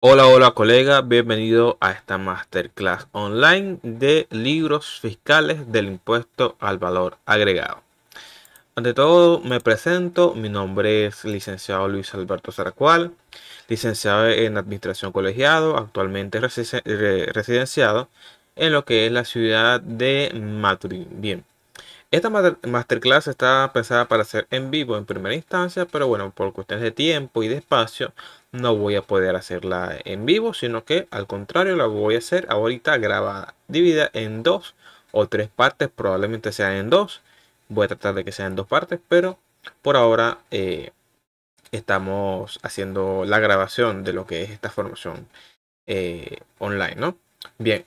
Hola colega, bienvenido a esta masterclass online de libros fiscales del impuesto al valor agregado. Ante todo me presento, mi nombre es licenciado Luis Alberto Zaracual, licenciado en administración colegiado, actualmente residenciado en lo que es la ciudad de Maturín. Bien. Esta masterclass está pensada para ser en vivo en primera instancia, pero bueno, por cuestiones de tiempo y de espacio, no voy a poder hacerla en vivo, sino que al contrario, la voy a hacer ahorita grabada, dividida en dos o tres partes, probablemente sean en dos. Voy a tratar de que sean en dos partes, pero por ahora estamos haciendo la grabación de lo que es esta formación online, ¿no? Bien,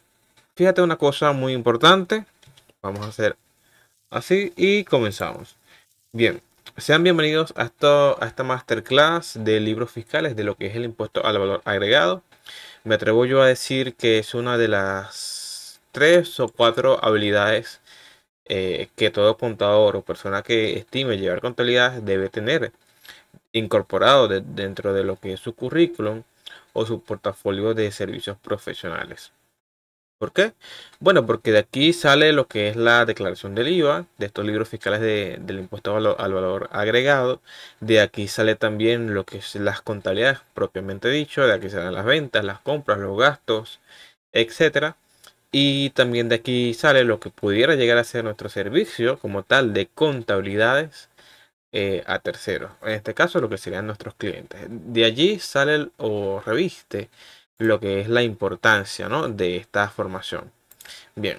fíjate una cosa muy importante. Vamos a hacer así y comenzamos. Bien, sean bienvenidos a esta masterclass de libros fiscales de lo que es el impuesto al valor agregado. Me atrevo yo a decir que es una de las tres o cuatro habilidades que todo contador o persona que estime llevar contabilidad debe tener incorporado dentro de lo que es su currículum o su portafolio de servicios profesionales. ¿Por qué? Bueno, porque de aquí sale lo que es la declaración del IVA, de estos libros fiscales del impuesto al valor agregado. De aquí sale también lo que es las contabilidades propiamente dicho. De aquí salen las ventas, las compras, los gastos, etcétera. Y también de aquí sale lo que pudiera llegar a ser nuestro servicio como tal de contabilidades a terceros. En este caso, lo que serían nuestros clientes. De allí sale o reviste lo que es la importancia, ¿no?, de esta formación. Bien,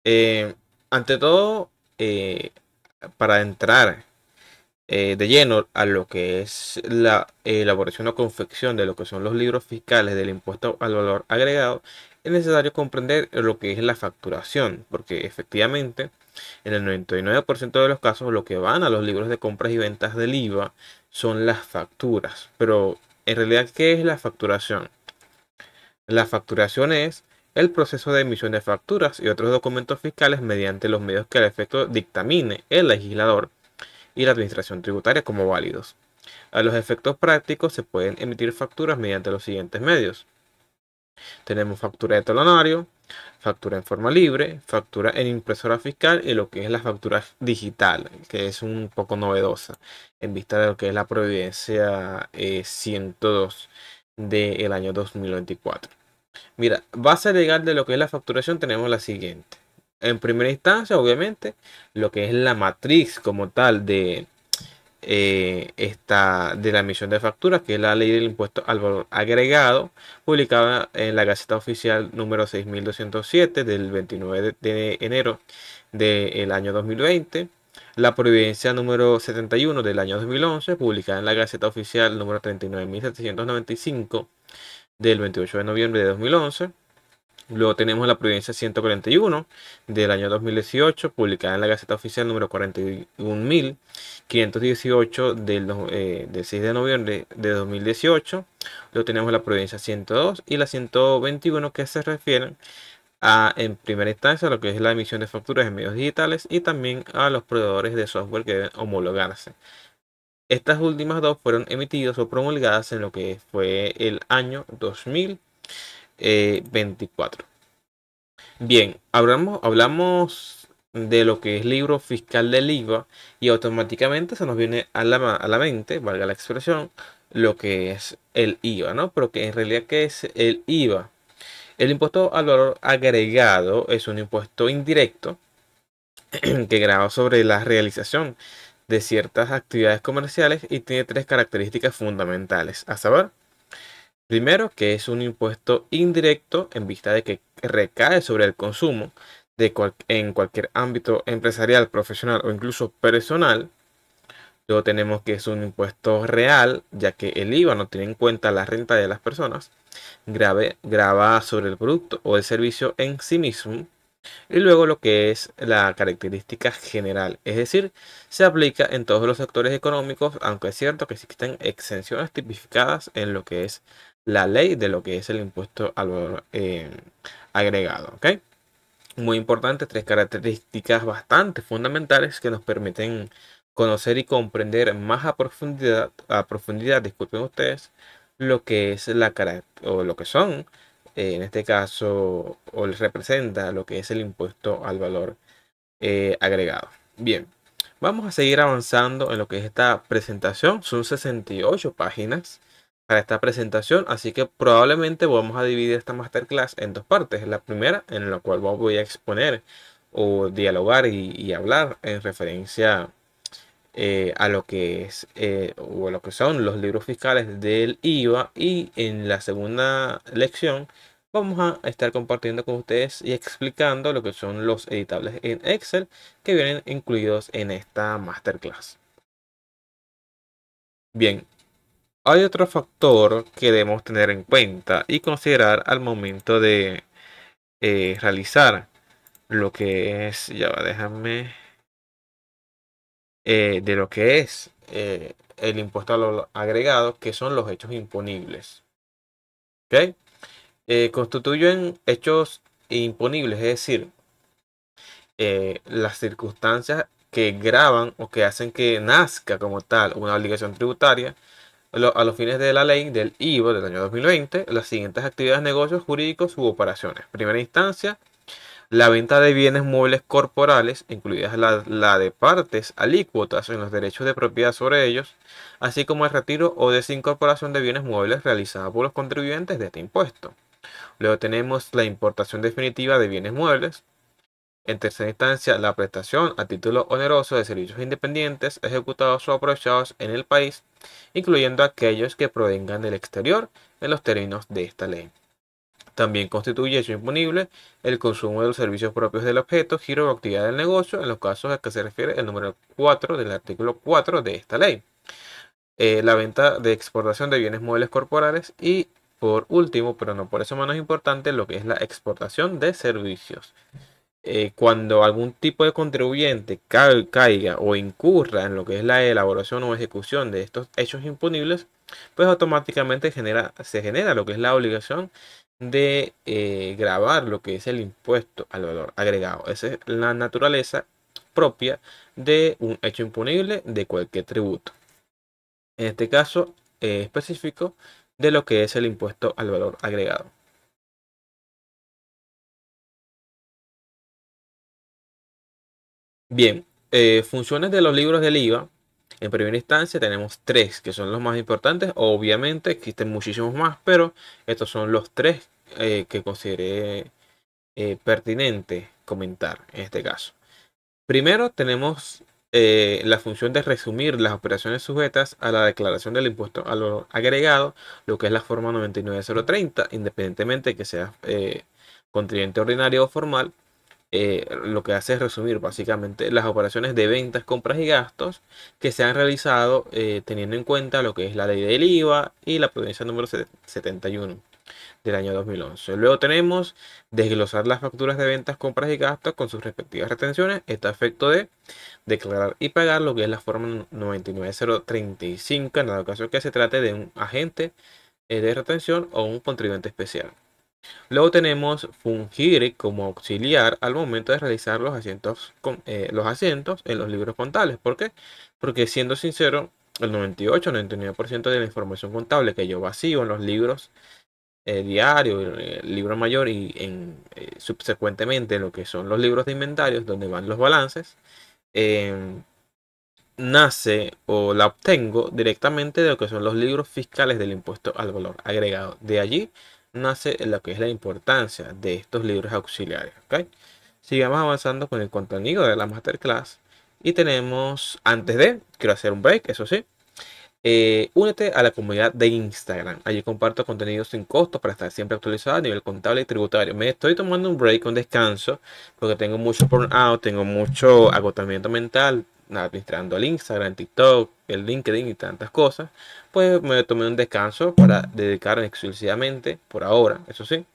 eh, ante todo, para entrar de lleno a lo que es la elaboración o confección de lo que son los libros fiscales del impuesto al valor agregado, es necesario comprender lo que es la facturación, porque efectivamente en el 99% de los casos lo que van a los libros de compras y ventas del IVA son las facturas. Pero en realidad, ¿qué es la facturación? La facturación es el proceso de emisión de facturas y otros documentos fiscales mediante los medios que al efecto dictamine el legislador y la administración tributaria como válidos. A los efectos prácticos se pueden emitir facturas mediante los siguientes medios. Tenemos factura de talonario, factura en forma libre, factura en impresora fiscal y lo que es la factura digital, que es un poco novedosa en vista de lo que es la Providencia 102 del año 2024. Mira, base legal de lo que es la facturación tenemos la siguiente. En primera instancia, obviamente, lo que es la matriz como tal de la emisión de facturas, que es la ley del impuesto al valor agregado, publicada en la Gaceta Oficial número 6207 del 29 de enero del año 2020. La Providencia número 71 del año 2011, publicada en la Gaceta Oficial número 39.795 del 28 de noviembre de 2011. Luego tenemos la Providencia 141 del año 2018, publicada en la Gaceta Oficial número 41.518 del 6 de noviembre de 2018. Luego tenemos la Providencia 102 y la 121, que se refieren a, en primera instancia, lo que es la emisión de facturas en medios digitales y también a los proveedores de software que deben homologarse. Estas últimas dos fueron emitidas o promulgadas en lo que fue el año 2024. Bien, hablamos de lo que es libro fiscal del IVA y automáticamente se nos viene a la mente, valga la expresión, lo que es el IVA, ¿no? Pero que en realidad, ¿qué es el IVA? El impuesto al valor agregado es un impuesto indirecto que grava sobre la realización de ciertas actividades comerciales y tiene tres características fundamentales, a saber, primero, que es un impuesto indirecto en vista de que recae sobre el consumo en cualquier ámbito empresarial, profesional o incluso personal. Luego tenemos que es un impuesto real, ya que el IVA no tiene en cuenta la renta de las personas, grava sobre el producto o el servicio en sí mismo. Y luego lo que es la característica general, es decir, se aplica en todos los sectores económicos, aunque es cierto que existen exenciones tipificadas en lo que es la ley de lo que es el impuesto al valor agregado. ¿Ok? Muy importante, tres características bastante fundamentales que nos permiten conocer y comprender más a profundidad, disculpen ustedes, lo que es o lo que son, en este caso, o les representa lo que es el impuesto al valor agregado. Bien, vamos a seguir avanzando en lo que es esta presentación. Son 68 páginas para esta presentación, así que probablemente vamos a dividir esta masterclass en dos partes. La primera, en la cual voy a exponer o dialogar y hablar en referencia a lo que es o lo que son los libros fiscales del IVA, y en la segunda lección vamos a estar compartiendo con ustedes y explicando lo que son los editables en Excel que vienen incluidos en esta masterclass. Bien, hay otro factor que debemos tener en cuenta y considerar al momento de realizar lo que es, ya va, déjame, de lo que es el impuesto a lo agregado, que son los hechos imponibles. ¿Ok? Constituyen hechos imponibles, es decir, las circunstancias que graban o que hacen que nazca como tal una obligación tributaria a los fines de la ley del IVA del año 2020, las siguientes actividades, negocios jurídicos u operaciones. Primera instancia, la venta de bienes muebles corporales, incluidas la de partes alícuotas en los derechos de propiedad sobre ellos, así como el retiro o desincorporación de bienes muebles realizada por los contribuyentes de este impuesto. Luego tenemos la importación definitiva de bienes muebles. En tercera instancia, la prestación a título oneroso de servicios independientes ejecutados o aprovechados en el país, incluyendo aquellos que provengan del exterior en los términos de esta ley. También constituye hecho imponible el consumo de los servicios propios del objeto, giro o actividad del negocio, en los casos a que se refiere el número 4 del artículo 4 de esta ley. La venta de exportación de bienes muebles corporales y, por último, pero no por eso menos importante, lo que es la exportación de servicios. Cuando algún tipo de contribuyente caiga o incurra en lo que es la elaboración o ejecución de estos hechos imponibles, pues automáticamente se genera lo que es la obligación de gravar lo que es el impuesto al valor agregado. Esa es la naturaleza propia de un hecho imponible de cualquier tributo. En este caso específico de lo que es el impuesto al valor agregado. Bien, funciones de los libros del IVA. En primera instancia tenemos tres que son los más importantes. Obviamente existen muchísimos más, pero estos son los tres que consideré pertinente comentar en este caso. Primero tenemos la función de resumir las operaciones sujetas a la declaración del impuesto a lo agregado, lo que es la forma 99030, independientemente de que sea contribuyente ordinario o formal. Lo que hace es resumir básicamente las operaciones de ventas, compras y gastos que se han realizado teniendo en cuenta lo que es la ley del IVA y la providencia número 71 del año 2011. Luego tenemos desglosar las facturas de ventas, compras y gastos con sus respectivas retenciones. Este efecto de declarar y pagar, lo que es la forma 99035 en dado caso que se trate de un agente de retención o un contribuyente especial. Luego tenemos fungir como auxiliar al momento de realizar los asientos en los libros contables. ¿Por qué? Porque, siendo sincero, el 98-99% de la información contable que yo vacío en los libros diarios, el libro mayor y subsecuentemente en lo que son los libros de inventarios, donde van los balances, nace o la obtengo directamente de lo que son los libros fiscales del impuesto al valor agregado. De allí nace lo que es la importancia de estos libros auxiliares. ¿Ok? Sigamos avanzando con el contenido de la masterclass. Y tenemos, quiero hacer un break, eso sí. Únete a la comunidad de Instagram. Allí comparto contenido sin costo para estar siempre actualizado a nivel contable y tributario. Me estoy tomando un break, un descanso, porque tengo mucho burnout, tengo mucho agotamiento mental, administrando el Instagram, TikTok, el LinkedIn y tantas cosas. Pues me tomé un descanso para dedicarme exclusivamente, por ahora, eso sí,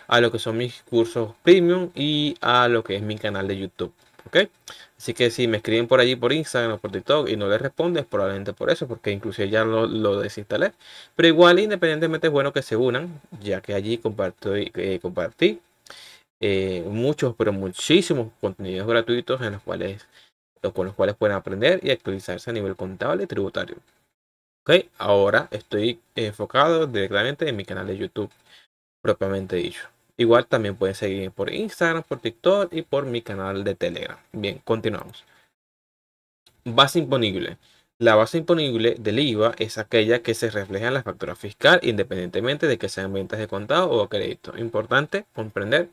a lo que son mis cursos premium y a lo que es mi canal de YouTube. ¿Ok? Así que si me escriben por allí por Instagram o por TikTok y no les respondes, probablemente por eso, porque inclusive ya lo desinstalé. Pero igual, independientemente, es bueno que se unan, ya que allí compartí muchos, pero muchísimos contenidos gratuitos en los cuales con los cuales pueden aprender y actualizarse a nivel contable y tributario. Ok, ahora estoy enfocado directamente en mi canal de YouTube, propiamente dicho. Igual también pueden seguir por Instagram, por TikTok y por mi canal de Telegram. Bien, continuamos. Base imponible. La base imponible del IVA es aquella que se refleja en la factura fiscal independientemente de que sean ventas de contado o a crédito. Importante comprender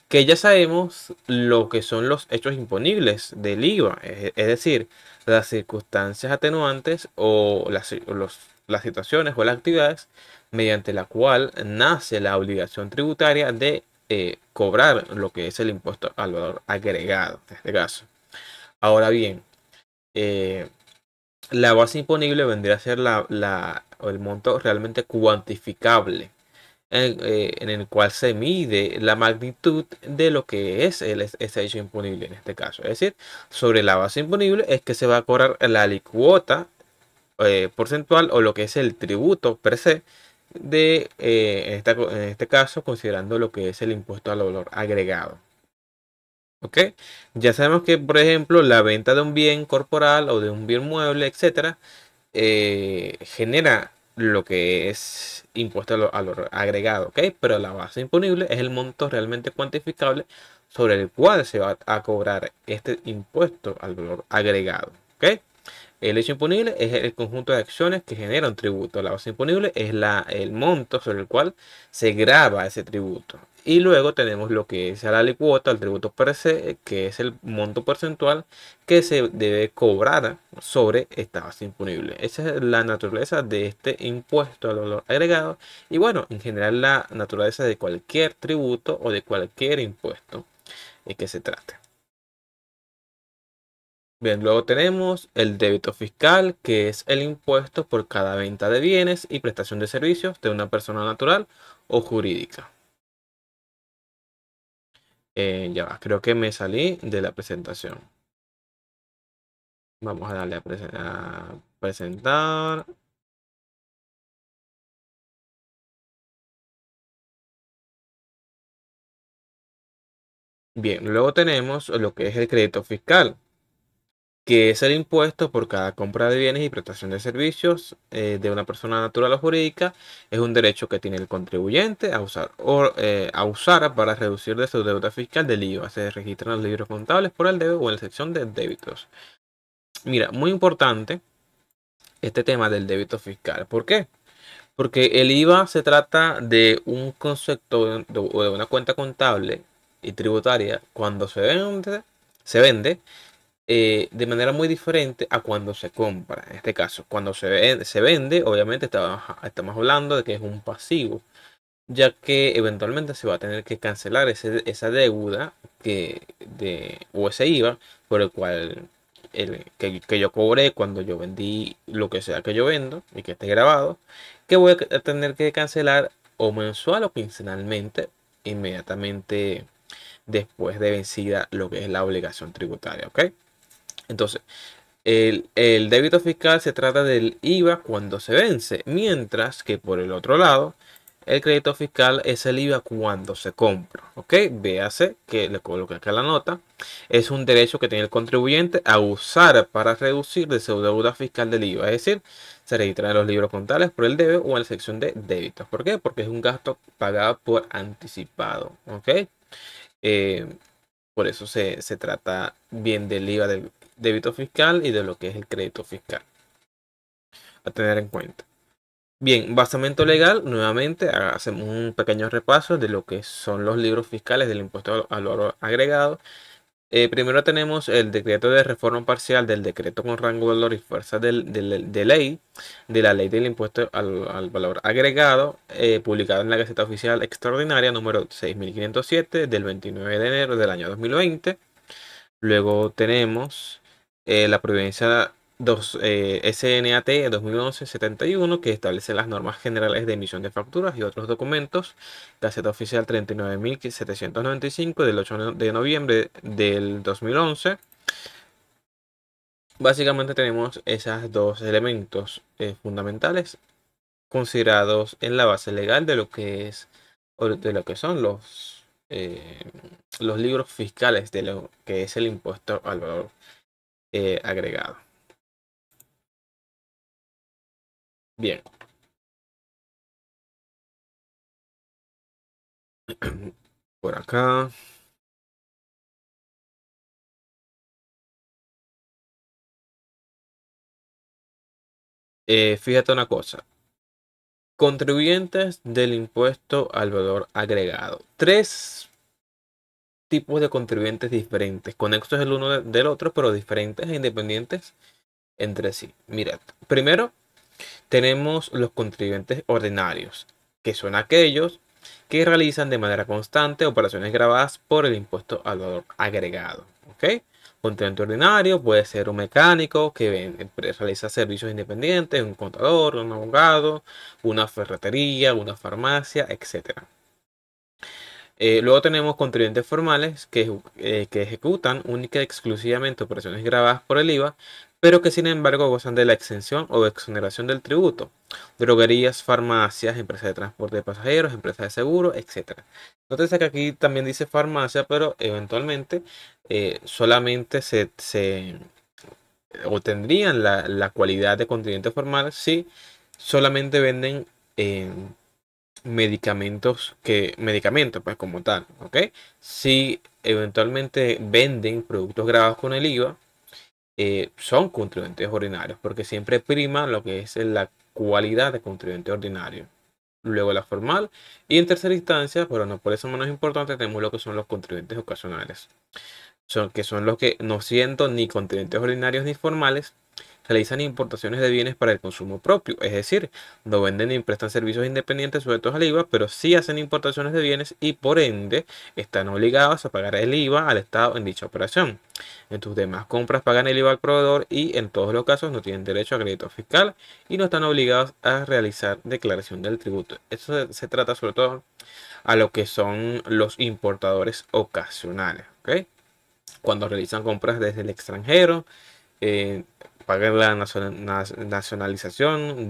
que ya sabemos lo que son los hechos imponibles del IVA, es decir, las circunstancias atenuantes o las situaciones o las actividades mediante la cual nace la obligación tributaria de cobrar lo que es el impuesto al valor agregado, en este caso. Ahora bien, eh, la base imponible vendría a ser el monto realmente cuantificable en el cual se mide la magnitud de lo que es ese hecho imponible en este caso. Es decir, sobre la base imponible es que se va a cobrar la alicuota porcentual o lo que es el tributo per se en este caso considerando lo que es el impuesto al valor agregado. ¿Ok? Ya sabemos que, por ejemplo, la venta de un bien corporal o de un bien mueble, etcétera, genera lo que es impuesto al valor agregado, ¿ok? Pero la base imponible es el monto realmente cuantificable sobre el cual se va a cobrar este impuesto al valor agregado, ¿ok? El hecho imponible es el conjunto de acciones que genera un tributo. La base imponible es el monto sobre el cual se grava ese tributo. Y luego tenemos lo que es la alicuota, el tributo per se, que es el monto porcentual que se debe cobrar sobre esta base imponible. Esa es la naturaleza de este impuesto al valor agregado. Y bueno, en general la naturaleza de cualquier tributo o de cualquier impuesto que se trate. Bien, luego tenemos el débito fiscal, que es el impuesto por cada venta de bienes y prestación de servicios de una persona natural o jurídica. Ya va, creo que me salí de la presentación. Vamos a darle a presentar. Bien, luego tenemos lo que es el crédito fiscal, que es el impuesto por cada compra de bienes y prestación de servicios de una persona natural o jurídica. Es un derecho que tiene el contribuyente a usar para reducir de su deuda fiscal del IVA. Se registran los libros contables por el débito o en la sección de débitos. Mira, muy importante este tema del débito fiscal. ¿Por qué? Porque el IVA se trata de un concepto o de una cuenta contable y tributaria cuando se vende de manera muy diferente a cuando se compra. En este caso, cuando se vende, obviamente estamos hablando de que es un pasivo, ya que eventualmente se va a tener que cancelar esa deuda o ese IVA por el cual que yo cobré cuando yo vendí lo que sea que yo vendo y que esté grabado, que voy a tener que cancelar o mensual o quincenalmente inmediatamente después de vencida lo que es la obligación tributaria, ¿ok? Entonces, el débito fiscal se trata del IVA cuando se vence, mientras que por el otro lado, el crédito fiscal es el IVA cuando se compra. ¿Ok? Véase que le coloqué acá la nota. Es un derecho que tiene el contribuyente a usar para reducir de su deuda fiscal del IVA. Es decir, se registra en los libros contables por el debe o en la sección de débitos. ¿Por qué? Porque es un gasto pagado por anticipado. ¿Ok? Eh, por eso se trata bien del IVA del débito fiscal y de lo que es el crédito fiscal. A tener en cuenta. Bien, basamento legal, nuevamente hacemos un pequeño repaso de lo que son los libros fiscales del impuesto al valor agregado. Primero tenemos el decreto de reforma parcial del decreto con rango, valor y fuerza de ley, de la ley del impuesto al valor agregado, publicado en la Gaceta Oficial Extraordinaria número 6507 del 29 de enero del año 2020. Luego tenemos la providencia SNAT 2011-71 que establece las normas generales de emisión de facturas y otros documentos. Gaceta Oficial 39.795 del 8 de noviembre del 2011. Básicamente tenemos esos dos elementos fundamentales considerados en la base legal de lo que es o de lo que son los libros fiscales de lo que es el impuesto al valor agregado. Bien. Por acá. Fíjate una cosa. Contribuyentes del impuesto al valor agregado. Tres tipos de contribuyentes diferentes, conexos el uno del otro, pero diferentes e independientes entre sí. Mirad, primero tenemos los contribuyentes ordinarios, que son aquellos que realizan de manera constante operaciones grabadas por el impuesto al valor agregado. ¿Ok? Contribuyente ordinario puede ser un mecánico que realiza servicios independientes, un contador, un abogado, una ferretería, una farmacia, etcétera. Luego tenemos contribuyentes formales que ejecutan única y exclusivamente operaciones grabadas por el IVA, pero que sin embargo gozan de la exención o exoneración del tributo. Droguerías, farmacias, empresas de transporte de pasajeros, empresas de seguro, etc. Entonces que aquí también dice farmacia, pero eventualmente solamente se obtendrían la cualidad de contribuyente formal si solamente venden medicamentos, pues como tal, ¿ok? Si eventualmente venden productos grabados con el IVA, son contribuyentes ordinarios, porque siempre prima lo que es la cualidad de contribuyente ordinario. Luego la formal y en tercera instancia, pero no por eso menos importante, tenemos lo que son los contribuyentes ocasionales. Que son los que no siendo ni contribuyentes ordinarios ni formales, realizan importaciones de bienes para el consumo propio, es decir, no venden ni prestan servicios independientes sujetos al IVA, pero sí hacen importaciones de bienes y por ende están obligados a pagar el IVA al Estado en dicha operación. En tus demás compras pagan el IVA al proveedor y en todos los casos no tienen derecho a crédito fiscal y no están obligados a realizar declaración del tributo. Eso se trata sobre todo a lo que son los importadores ocasionales, ¿ok? Cuando realizan compras desde el extranjero, eh, pagan la nacionalización,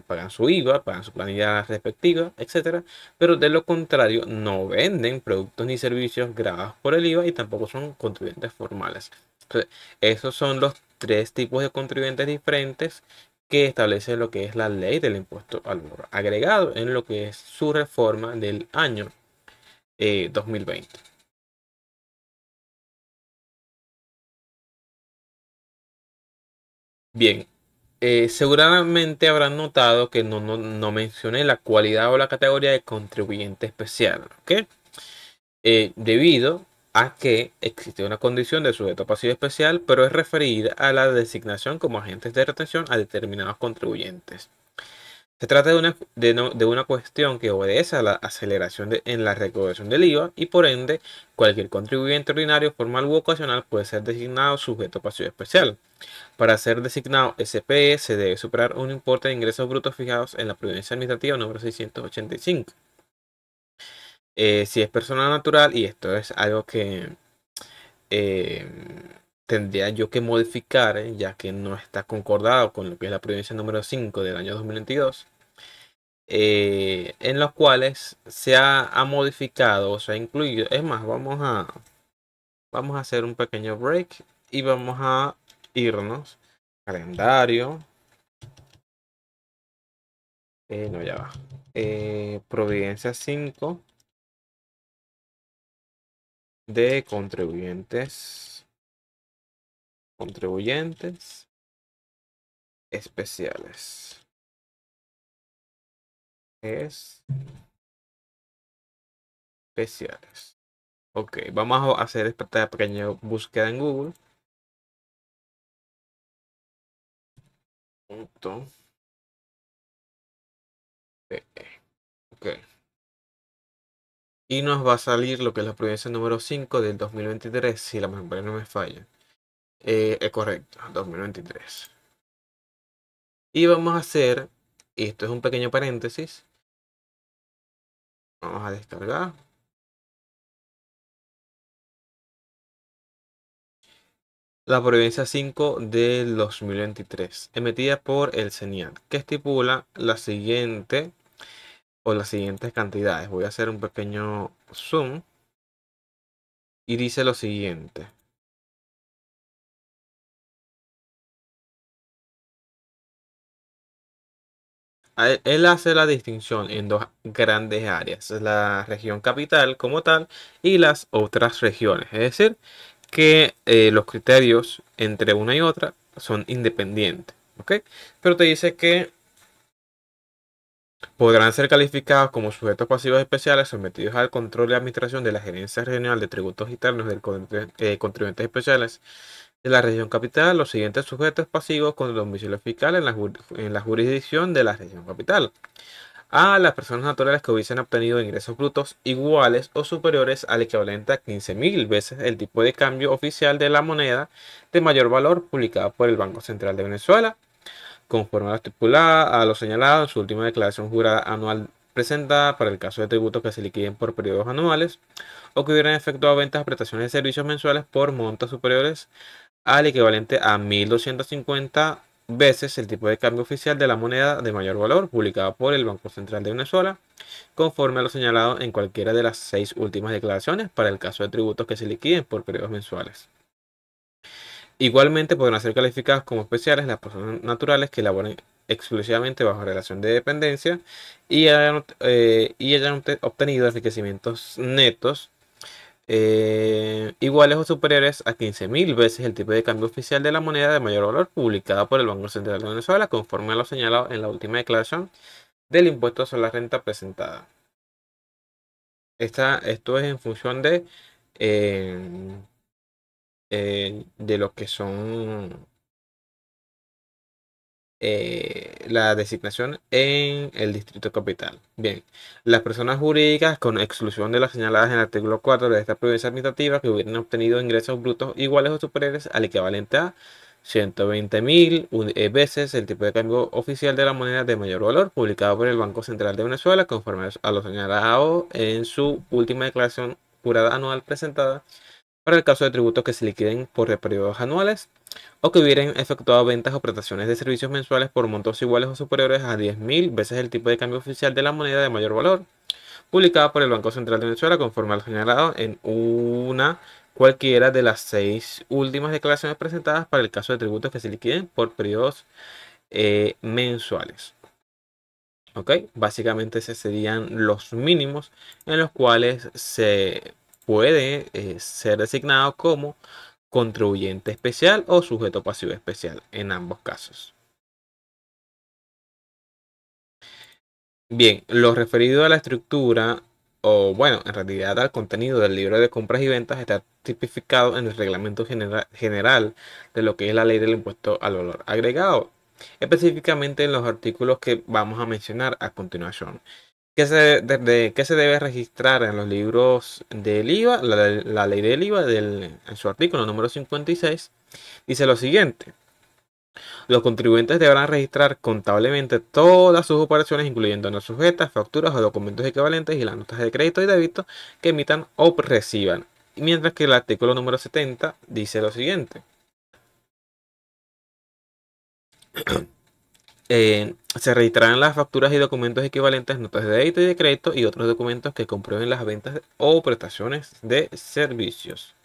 pagan su IVA, pagan su planilla respectiva, etcétera. Pero de lo contrario, no venden productos ni servicios grabados por el IVA y tampoco son contribuyentes formales. Entonces, esos son los tres tipos de contribuyentes diferentes que establece lo que es la ley del impuesto al valor agregado en lo que es su reforma del año 2020. Bien, seguramente habrán notado que no mencioné la cualidad o la categoría de contribuyente especial, ¿ok? Debido a que existe una condición de sujeto pasivo especial, pero es referida a la designación como agentes de retención a determinados contribuyentes. Se trata de una cuestión que obedece a la aceleración en la recaudación del IVA y por ende cualquier contribuyente ordinario, formal u ocasional puede ser designado sujeto pasivo especial. Para ser designado SPE se debe superar un importe de ingresos brutos fijados en la Providencia Administrativa número 685. Si es persona natural, y esto es algo que eh, tendría yo que modificar, ya que no está concordado con lo que es la Providencia número 5 del año 2022, en los cuales ha modificado o se ha incluido. Es más, vamos a hacer un pequeño break y vamos a irnos. Calendario. No, ya va. Providencia 5 de contribuyentes especiales. Especiales. Ok, vamos a hacer esta pequeña búsqueda en Google. Punto. Ok. Y nos va a salir lo que es la providencia número 5 del 2023, si la memoria no me falla. Es correcto, 2023. Y vamos a hacer, y esto es un pequeño paréntesis, vamos a descargar. La Providencia 5 del 2023, emitida por el CENIAT, que estipula la siguiente o las siguientes cantidades. Voy a hacer un pequeño zoom y dice lo siguiente. él hace la distinción en dos grandes áreas, la región capital como tal y las otras regiones. Es decir, que los criterios entre una y otra son independientes. ¿Ok? Pero te dice que podrán ser calificados como sujetos pasivos especiales sometidos al control y administración de la Gerencia Regional de Tributos Internos de Contribuyentes Especiales de la región capital los siguientes sujetos pasivos con domicilio fiscal en la jurisdicción de la región capital. A las personas naturales que hubiesen obtenido ingresos brutos iguales o superiores al equivalente a 15.000 veces el tipo de cambio oficial de la moneda de mayor valor publicada por el Banco Central de Venezuela, conforme a lo estipulado, a lo señalado en su última declaración jurada anual presentada para el caso de tributos que se liquiden por periodos anuales o que hubieran efectuado ventas o prestaciones de servicios mensuales por montos superiores al equivalente a 1.250 veces el tipo de cambio oficial de la moneda de mayor valor publicada por el Banco Central de Venezuela, conforme a lo señalado en cualquiera de las 6 últimas declaraciones para el caso de tributos que se liquiden por periodos mensuales. Igualmente podrán ser calificadas como especiales las personas naturales que laboren exclusivamente bajo relación de dependencia y hayan obtenido enriquecimientos netos iguales o superiores a 15.000 veces el tipo de cambio oficial de la moneda de mayor valor publicada por el Banco Central de Venezuela, conforme a lo señalado en la última declaración del impuesto sobre la renta presentada. Esto es en función eh, de lo que son la designación en el distrito capital. Bien, las personas jurídicas, con exclusión de las señaladas en el artículo 4 de esta provincia administrativa, que hubieran obtenido ingresos brutos iguales o superiores al equivalente a 120.000 veces el tipo de cambio oficial de la moneda de mayor valor, publicado por el Banco Central de Venezuela, conforme a lo señalado en su última declaración jurada anual presentada para el caso de tributos que se liquiden por periodos anuales o que hubieran efectuado ventas o prestaciones de servicios mensuales por montos iguales o superiores a 10.000 veces el tipo de cambio oficial de la moneda de mayor valor, publicada por el Banco Central de Venezuela conforme a lo señalado en una cualquiera de las 6 últimas declaraciones presentadas para el caso de tributos que se liquiden por periodos mensuales. ¿Ok? Básicamente esos serían los mínimos en los cuales se puede ser designado como contribuyente especial o sujeto pasivo especial en ambos casos. Bien, lo referido a la estructura, o bueno, en realidad al contenido del libro de compras y ventas está tipificado en el reglamento general de lo que es la ley del impuesto al valor agregado, específicamente en los artículos que vamos a mencionar a continuación. ¿Qué se debe registrar en los libros del IVA? La ley del IVA en su artículo número 56 dice lo siguiente. Los contribuyentes deberán registrar contablemente todas sus operaciones, incluyendo no sujetas, facturas o documentos equivalentes y las notas de crédito y débito que emitan o reciban. Mientras que el artículo número 70 dice lo siguiente. Se registrarán las facturas y documentos equivalentes, notas de débito y de crédito y otros documentos que comprueben las ventas o prestaciones de servicios.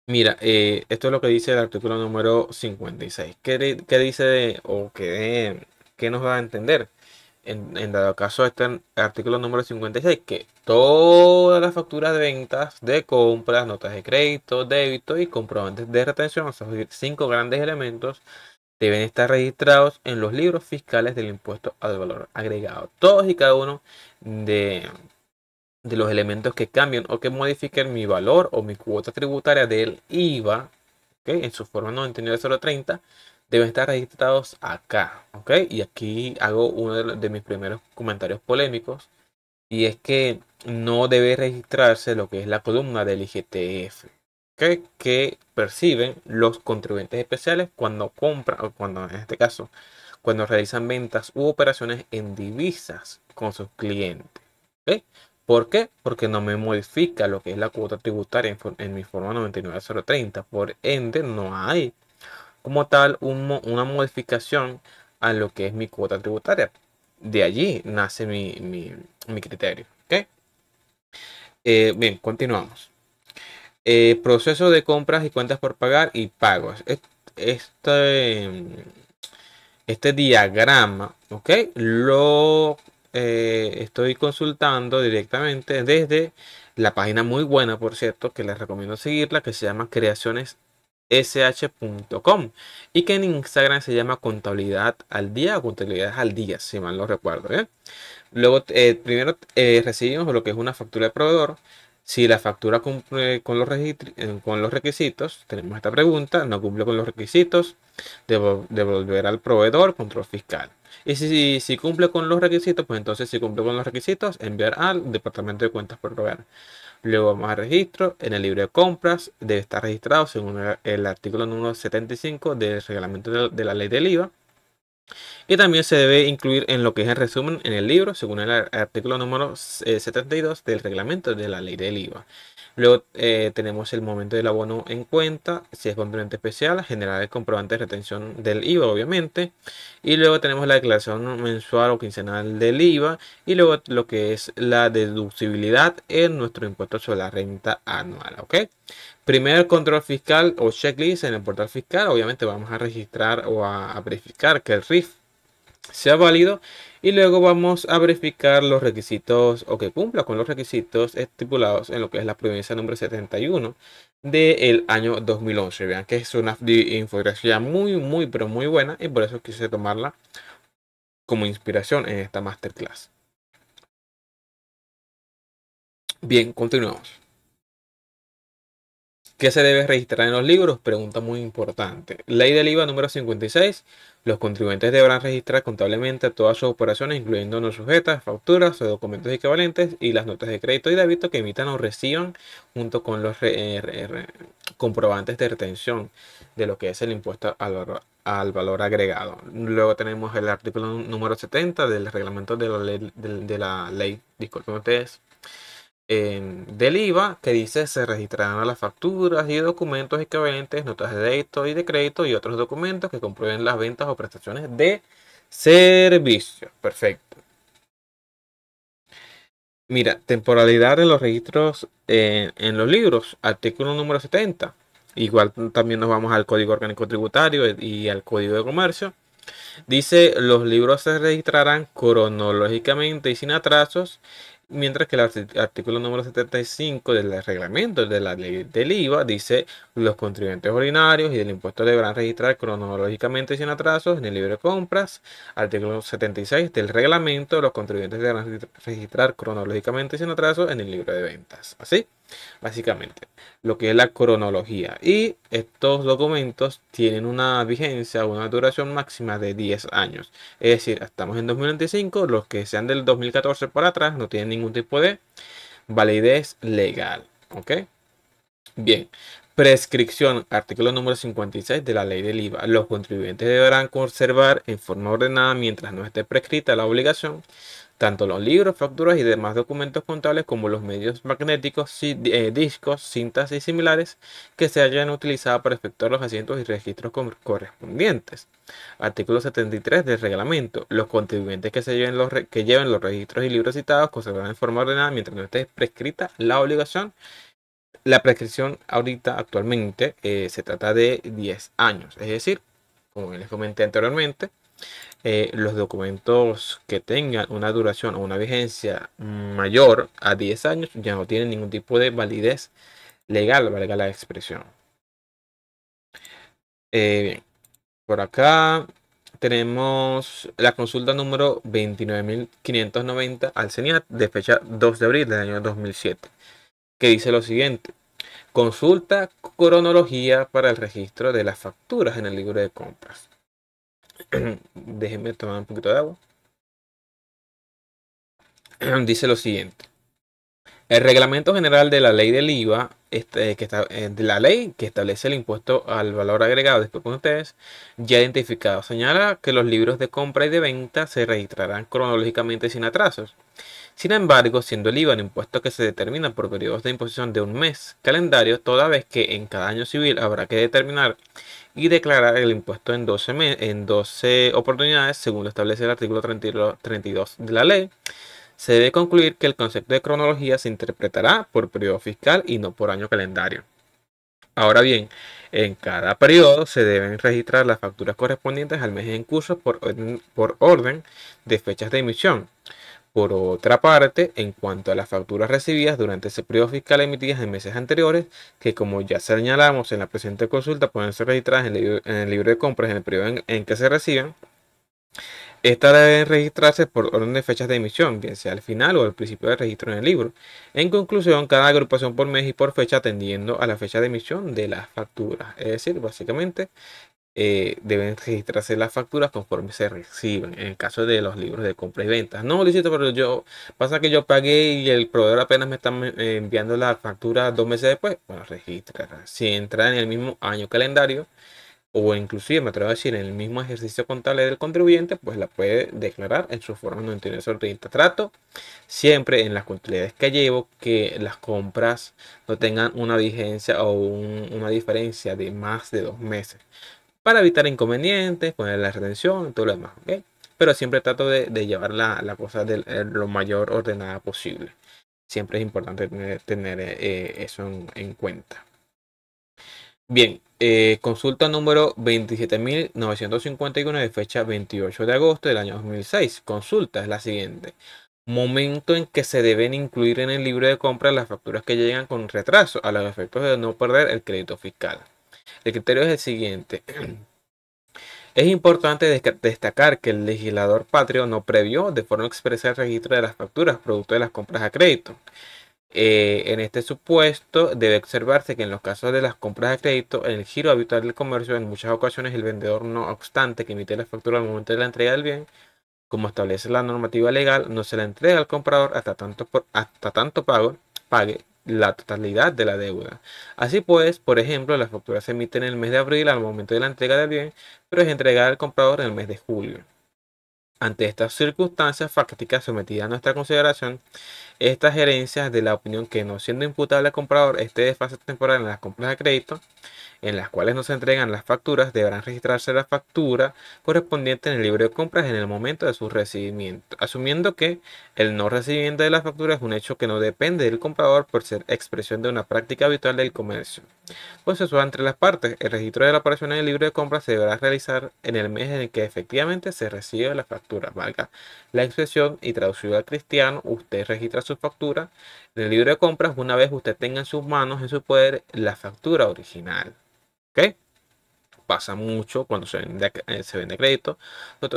Mira, esto es lo que dice el artículo número 56. ¿Qué dice o qué nos va a entender? En dado caso, este artículo número 56, que todas las facturas de ventas, de compras, notas de crédito, débito y comprobantes de retención, esos 5 grandes elementos, deben estar registrados en los libros fiscales del impuesto al valor agregado. Todos y cada uno de los elementos que cambien o que modifiquen mi valor o mi cuota tributaria del IVA, ¿okay? En su forma 99030, deben estar registrados acá, ¿ok? Y aquí hago uno de mis primeros comentarios polémicos, y es que no debe registrarse lo que es la columna del IGTF, ¿ok? Que perciben los contribuyentes especiales cuando compran, o cuando en este caso, cuando realizan ventas u operaciones en divisas con sus clientes, ¿ok? ¿Por qué? Porque no me modifica lo que es la cuota tributaria en mi forma 99030. Por ende, no hay como tal una modificación a lo que es mi cuota tributaria. De allí nace mi criterio. ¿Ok? Bien, continuamos. Proceso de compras y cuentas por pagar y pagos. Este, Este diagrama, ¿ok? Lo estoy consultando directamente desde la página muy buena, por cierto, que les recomiendo seguirla, que se llama creacionessh.com y que en Instagram se llama contabilidad al día o contabilidad al día, si mal no recuerdo, ¿eh? Luego, primero recibimos lo que es una factura de proveedor. Si la factura cumple con con los requisitos, tenemos esta pregunta, no cumple con los requisitos, devolver al proveedor, control fiscal. Y si cumple con los requisitos, pues entonces si cumple con los requisitos, enviar al departamento de cuentas por proveer. Luego vamos a registro, en el libro de compras, debe estar registrado según el artículo número 75 del reglamento de la ley del IVA. Y también se debe incluir en lo que es el resumen en el libro, según el artículo número 72 del reglamento de la ley del IVA. Luego tenemos el momento del abono en cuenta, si es contribuyente especial, generar el comprobante de retención del IVA, obviamente. Y luego tenemos la declaración mensual o quincenal del IVA. Y luego lo que es la deducibilidad en nuestro impuesto sobre la renta anual, ¿ok? Primer control fiscal o checklist en el portal fiscal. Obviamente vamos a registrar o a verificar que el RIF sea válido y luego vamos a verificar los requisitos o que cumpla con los requisitos estipulados en lo que es la provincia número 71 del año 2011. Vean que es una infografía pero muy buena y por eso quise tomarla como inspiración en esta masterclass. Bien, continuamos. ¿Qué se debe registrar en los libros? Pregunta muy importante. Ley del IVA número 56. Los contribuyentes deberán registrar contablemente todas sus operaciones, incluyendo no sujetas, facturas o documentos equivalentes y las notas de crédito y débito que emitan o reciban junto con los comprobantes de retención de lo que es el impuesto al valor agregado. Luego tenemos el artículo número 70 del reglamento de la ley, disculpen ustedes, del IVA, que dice se registrarán las facturas y documentos equivalentes, notas de débito y de crédito y otros documentos que comprueben las ventas o prestaciones de servicio. Perfecto. Mira, temporalidad de los registros en los libros, artículo número 70. Igual también nos vamos al Código Orgánico Tributario y al Código de Comercio. Dice, los libros se registrarán cronológicamente y sin atrasos, mientras que el artículo número 75 del reglamento de la ley del IVA dice, los contribuyentes ordinarios y del impuesto deberán registrar cronológicamente y sin atrasos en el libro de compras. Artículo 76 del reglamento, los contribuyentes deberán registrar cronológicamente y sin atrasos en el libro de ventas. Así, básicamente lo que es la cronología, y estos documentos tienen una vigencia, una duración máxima de 10 años, es decir, estamos en 2025, los que sean del 2014 para atrás no tienen ningún tipo de validez legal, ¿ok? Bien, prescripción, artículo número 56 de la ley del IVA. Los contribuyentes deberán conservar en forma ordenada, mientras no esté prescrita la obligación, tanto los libros, facturas y demás documentos contables como los medios magnéticos, discos, cintas y similares que se hayan utilizado para efectuar los asientos y registros correspondientes. Artículo 73 del reglamento. Los contribuyentes que lleven los registros y libros citados conservarán en forma ordenada mientras no esté prescrita la obligación. La prescripción ahorita actualmente se trata de 10 años, es decir, como les comenté anteriormente, los documentos que tengan una duración o una vigencia mayor a 10 años ya no tienen ningún tipo de validez legal, valga la expresión. Bien, por acá tenemos la consulta número 29.590 al CENIAT de fecha 2 de abril del año 2007, que dice lo siguiente. Consulta cronología para el registro de las facturas en el libro de compras. Déjenme tomar un poquito de agua. Dice lo siguiente. El reglamento general de la ley del IVA, de la ley que establece el impuesto al valor agregado, después con ustedes, ya identificado, señala que los libros de compra y de venta se registrarán cronológicamente sin atrasos. Sin embargo, siendo el IVA un impuesto que se determina por periodos de imposición de un mes calendario, toda vez que en cada año civil habrá que determinar y declarar el impuesto en 12 oportunidades, según lo establece el artículo 32 de la ley, se debe concluir que el concepto de cronología se interpretará por periodo fiscal y no por año calendario. Ahora bien, en cada periodo se deben registrar las facturas correspondientes al mes en curso por orden de fechas de emisión. Por otra parte, en cuanto a las facturas recibidas durante ese periodo fiscal emitidas en meses anteriores, que como ya señalamos en la presente consulta, pueden ser registradas en el libro de compras en el periodo en que se reciban, estas deben registrarse por orden de fechas de emisión, bien sea al final o al principio del registro en el libro. En conclusión, cada agrupación por mes y por fecha atendiendo a la fecha de emisión de las facturas. Es decir, básicamente deben registrarse las facturas conforme se reciben. En el caso de los libros de compra y venta. No, Luisito, pero pasa que yo pagué y el proveedor apenas me está enviando la factura 2 meses después. Bueno, registra. Si entra en el mismo año calendario, o inclusive me atrevo a decir en el mismo ejercicio contable del contribuyente, pues la puede declarar en su forma 99 sobre 30. Trato siempre en las contabilidades que llevo que las compras no tengan una vigencia o una diferencia de más de 2 meses para evitar inconvenientes, poner la retención y todo lo demás, ¿ok? Pero siempre trato de llevar la cosa de lo mayor ordenada posible. Siempre es importante tener eso en cuenta. Bien, consulta número 27.951 de fecha 28 de agosto del año 2006. Consulta es la siguiente. Momento en que se deben incluir en el libro de compra las facturas que llegan con retraso a los efectos de no perder el crédito fiscal. El criterio es el siguiente. Es importante destacar que el legislador patrio no previó de forma expresa el registro de las facturas producto de las compras a crédito. En este supuesto debe observarse que en los casos de las compras a crédito, en el giro habitual del comercio, en muchas ocasiones el vendedor, no obstante que emite la factura al momento de la entrega del bien, como establece la normativa legal, no se la entrega al comprador hasta tanto pague la totalidad de la deuda. Así pues, por ejemplo, la factura se emite en el mes de abril al momento de la entrega del bien, pero es entregada al comprador en el mes de julio. Ante estas circunstancias fácticas sometidas a nuestra consideración, estas gerencias de la opinión que, no siendo imputable al comprador este desfase temporal en las compras de crédito, en las cuales no se entregan las facturas, deberán registrarse la factura correspondiente en el libro de compras en el momento de su recibimiento, asumiendo que el no recibimiento de la factura es un hecho que no depende del comprador por ser expresión de una práctica habitual del comercio. Consensuada entre las partes, el registro de la operación en el libro de compras se deberá realizar en el mes en el que efectivamente se recibe la factura. Valga la expresión y traducido al cristiano, usted registra su factura en el libro de compras una vez usted tenga en sus manos, en su poder, la factura original. ¿Ok? Pasa mucho cuando se vende crédito,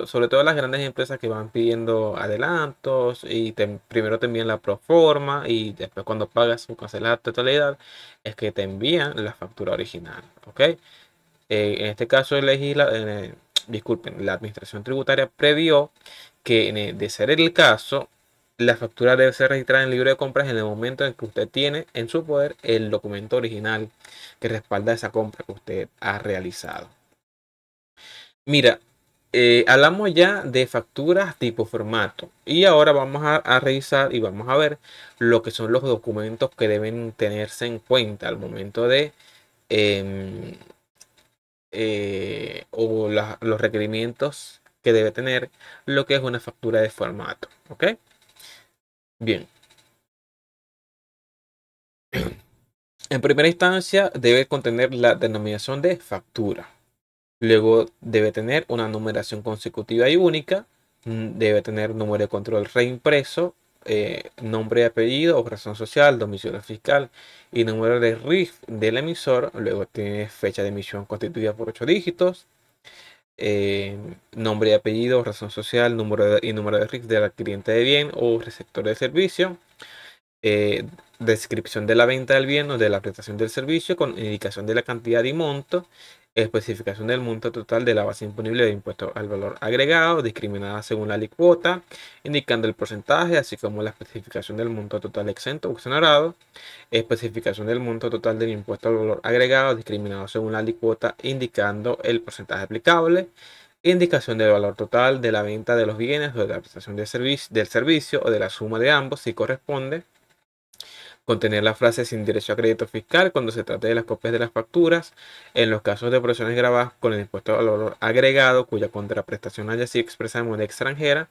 sobre todo las grandes empresas que van pidiendo adelantos y primero te envían la proforma y después cuando pagas o cancelas la totalidad es que te envían la factura original. ¿Ok? En este caso, disculpen, la administración tributaria previó que de ser el caso, la factura debe ser registrada en el libro de compras en el momento en que usted tiene en su poder el documento original que respalda esa compra que usted ha realizado. Mira, hablamos ya de facturas tipo formato y ahora vamos a revisar y vamos a ver lo que son los documentos que deben tenerse en cuenta al momento de em, los requerimientos que debe tener lo que es una factura de formato. ¿Ok? Bien. En primera instancia debe contener la denominación de factura. Luego debe tener una numeración consecutiva y única. Debe tener número de control reimpreso, nombre y apellido o razón social, domicilio fiscal y número de RIF del emisor. Luego tiene fecha de emisión constituida por 8 dígitos. Nombre y apellido, razón social, número de RIF del adquiriente de bien o receptor de servicio. Descripción de la venta del bien o de la prestación del servicio con indicación de la cantidad y monto, especificación del monto total de la base imponible de impuesto al valor agregado, discriminada según la alícuota, indicando el porcentaje, así como la especificación del monto total exento o exonerado, especificación del monto total del impuesto al valor agregado, discriminado según la alícuota, indicando el porcentaje aplicable, indicación del valor total de la venta de los bienes o de la prestación del servicio o de la suma de ambos, si corresponde. Contener la frase sin derecho a crédito fiscal cuando se trate de las copias de las facturas. En los casos de operaciones grabadas con el impuesto al valor agregado, cuya contraprestación haya sido expresada en moneda extranjera,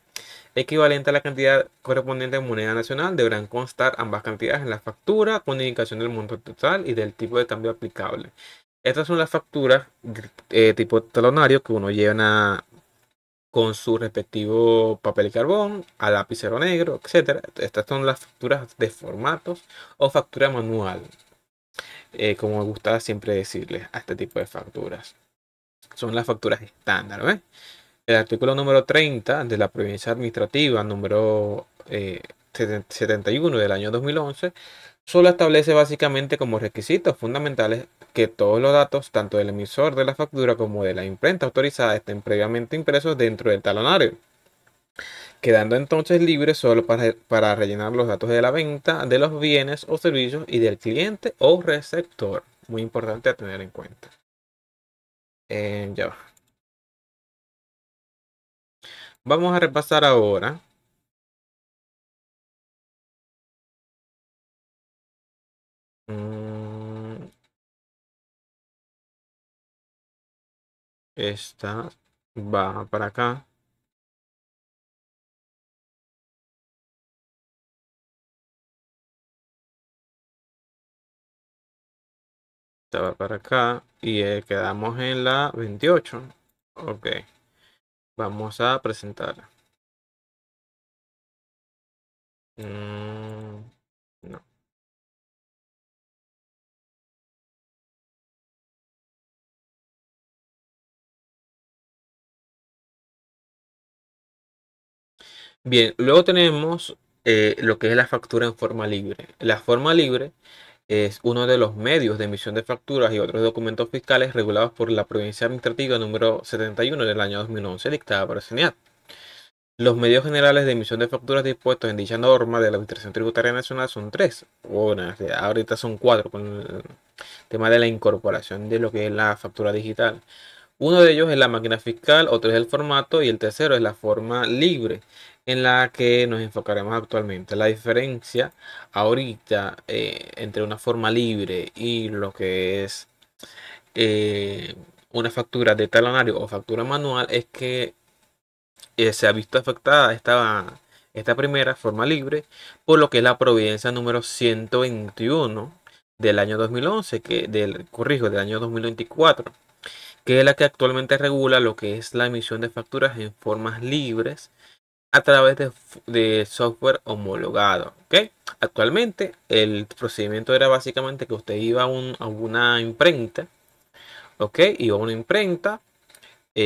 equivalente a la cantidad correspondiente en moneda nacional. Deberán constar ambas cantidades en la factura con indicación del monto total y del tipo de cambio aplicable. Estas son las facturas tipo talonario que uno llena con su respectivo papel y carbón, a lapicero negro, etcétera. Estas son las facturas de formatos o factura manual, como me gusta siempre decirles a este tipo de facturas. Son las facturas estándar, ¿ves? El artículo número 30 de la provincia administrativa número 71 del año 2011 solo establece básicamente como requisitos fundamentales que todos los datos, tanto del emisor de la factura como de la imprenta autorizada, estén previamente impresos dentro del talonario, quedando entonces libre solo para rellenar los datos de la venta de los bienes o servicios y del cliente o receptor. Muy importante a tener en cuenta. Ya va. Vamos a repasar ahora. mm, Esta va para acá. Esta va para acá. Y quedamos en la 28. Ok. Vamos a presentar. No. Bien, luego tenemos lo que es la factura en forma libre. La forma libre es uno de los medios de emisión de facturas y otros documentos fiscales regulados por la Provincia Administrativa número 71 del año 2011, dictada por el CENIAT. Los medios generales de emisión de facturas dispuestos en dicha norma de la Administración Tributaria Nacional son tres. Bueno, ahorita son cuatro con el tema de la incorporación de lo que es la factura digital. Uno de ellos es la máquina fiscal, otro es el formato y el tercero es la forma libre, en la que nos enfocaremos actualmente. La diferencia ahorita entre una forma libre y lo que es eh, una factura de talonario o factura manual es que se ha visto afectada esta primera forma libre por lo que es la providencia número 121 del año 2011, corrijo, del año 2024, que es la que actualmente regula lo que es la emisión de facturas en formas libres a través de software homologado. ¿Ok? Actualmente el procedimiento era básicamente que usted iba a una imprenta, ¿ok? Iba a una imprenta,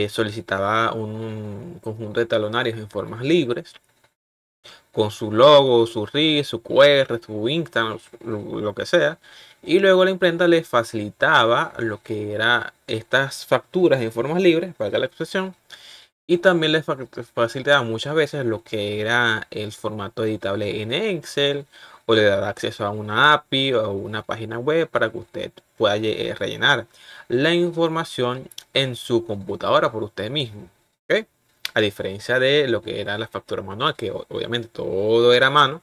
solicitaba un conjunto de talonarios en formas libres, con su logo, su RIS, su QR, su Instagram, lo que sea. Y luego la imprenta le facilitaba lo que era estas facturas en formas libres, para la expresión. Y también les facilitaba muchas veces lo que era el formato editable en Excel, o le daba acceso a una API o una página web para que usted pueda rellenar la información en su computadora por usted mismo. ¿Ok? A diferencia de lo que era la factura manual, que obviamente todo era a mano.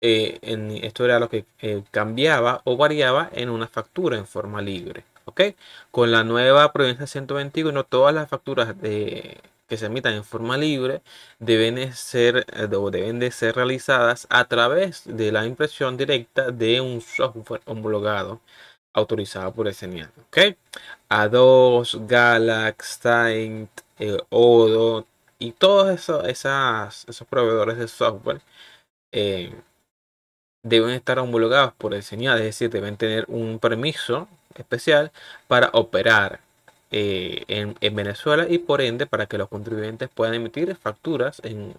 Esto era lo que cambiaba o variaba en una factura en forma libre. ¿Ok? Con la nueva Providencia 121, todas las facturas que se emitan en forma libre deben de ser realizadas a través de la impresión directa de un software homologado autorizado por el CENIAT. ¿Ok? A2, Galax, Saint, Odoo y todos esos proveedores de software eh, deben estar homologados por el CENIAT, es decir, deben tener un permiso especial para operar en Venezuela y por ende para que los contribuyentes puedan emitir facturas en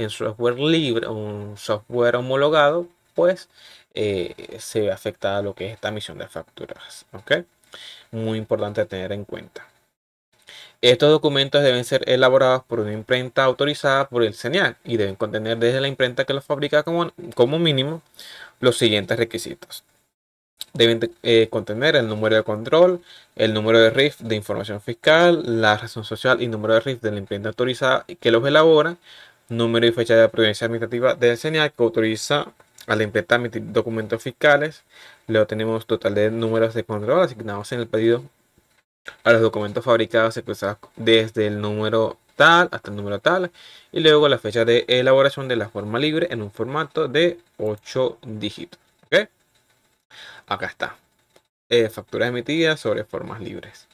software libre, un software homologado, pues se ve afectada lo que es esta emisión de facturas. ¿Ok? Muy importante tener en cuenta. Estos documentos deben ser elaborados por una imprenta autorizada por el CENIAT y deben contener desde la imprenta que los fabrica como mínimo los siguientes requisitos. Deben contener el número de control, el número de RIF de información fiscal, la razón social y número de RIF de la imprenta autorizada que los elabora, número y fecha de providencia administrativa del CENIAT que autoriza a la imprenta a emitir documentos fiscales. Luego tenemos total de números de control asignados en el pedido a los documentos fabricados expresados desde el número tal hasta el número tal, y luego la fecha de elaboración de la forma libre en un formato de 8 dígitos. ¿Ok? Acá está. Facturas emitidas sobre formas libres.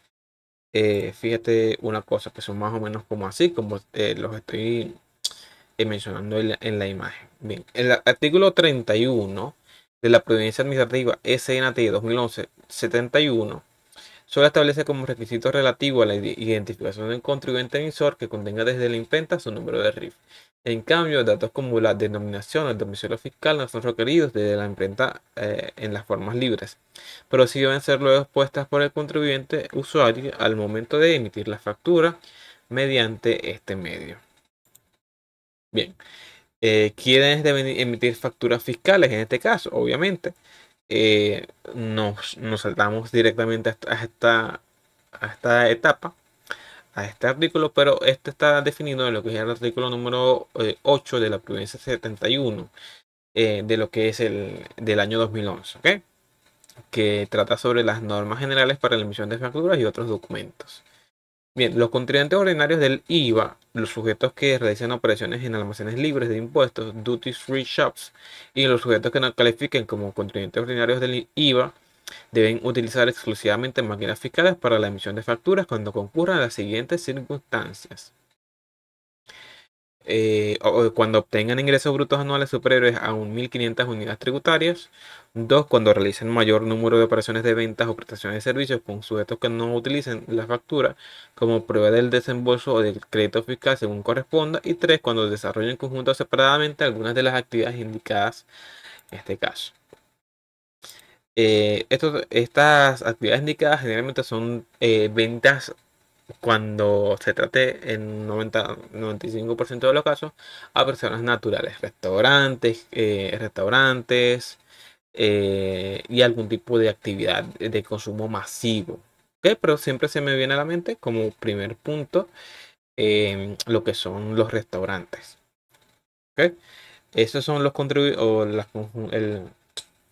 Fíjate una cosa que son más o menos como así, como los estoy mencionando en la imagen. Bien, el artículo 31 de la Providencia Administrativa SNT 2011-71 solo establece como requisito relativo a la identificación del contribuyente emisor que contenga desde la imprenta su número de RIF. En cambio, datos como la denominación o el domicilio fiscal no son requeridos desde la imprenta en las formas libres, pero sí deben ser luego expuestas por el contribuyente usuario al momento de emitir la factura mediante este medio. Bien, ¿quiénes deben emitir facturas fiscales en este caso? Obviamente, nos saltamos directamente a esta etapa, a este artículo, pero este está definido en lo que es el artículo número 8 de la Providencia 71 de lo que es del año 2011, ¿ok? Que trata sobre las normas generales para la emisión de facturas y otros documentos. Bien, los contribuyentes ordinarios del IVA, los sujetos que realizan operaciones en almacenes libres de impuestos, duty free shops, y los sujetos que no califiquen como contribuyentes ordinarios del IVA, deben utilizar exclusivamente máquinas fiscales para la emisión de facturas cuando concurran a las siguientes circunstancias. O cuando obtengan ingresos brutos anuales superiores a 1.500 unidades tributarias. 2. Cuando realicen mayor número de operaciones de ventas o prestaciones de servicios con sujetos que no utilicen la factura como prueba del desembolso o del crédito fiscal según corresponda. Y 3. Cuando desarrollen conjunto o separadamente algunas de las actividades indicadas en este caso. Estas actividades indicadas generalmente son ventas cuando se trate en 95% de los casos a personas naturales, restaurantes y algún tipo de actividad de consumo masivo. ¿Ok? Pero siempre se me viene a la mente como primer punto lo que son los restaurantes. ¿Ok? Esos son los contribuyentes,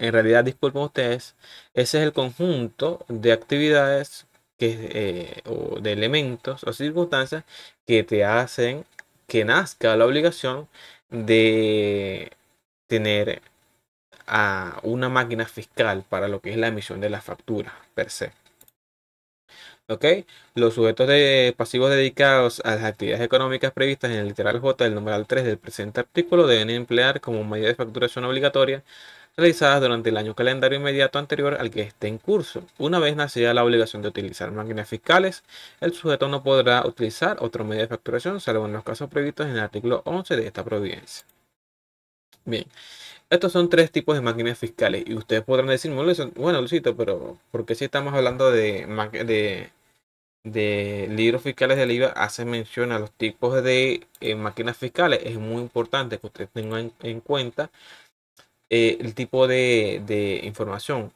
en realidad, disculpen ustedes, ese es el conjunto de actividades o de elementos o circunstancias que te hacen que nazca la obligación de tener a una máquina fiscal para lo que es la emisión de la factura per se. ¿Ok? Los sujetos de pasivos dedicados a las actividades económicas previstas en el literal J del numeral 3 del presente artículo deben emplear como medida de facturación obligatoria realizadas durante el año calendario inmediato anterior al que esté en curso. Una vez nacida la obligación de utilizar máquinas fiscales, el sujeto no podrá utilizar otro medio de facturación, salvo en los casos previstos en el artículo 11 de esta providencia. Bien, estos son tres tipos de máquinas fiscales y ustedes podrán decirme, bueno, Luisito, pero ¿por qué si estamos hablando de libros fiscales del IVA hace mención a los tipos de máquinas fiscales? Es muy importante que ustedes tengan en cuenta el tipo de información,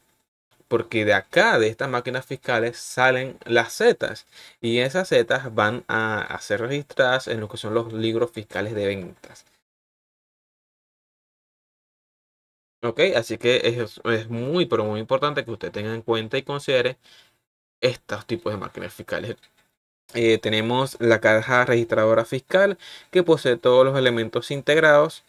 porque de acá, de estas máquinas fiscales, salen las zetas y esas zetas van a ser registradas en lo que son los libros fiscales de ventas. Ok, así que es muy, pero muy importante que usted tenga en cuenta y considere estos tipos de máquinas fiscales. Tenemos la caja registradora fiscal que posee todos los elementos integrados.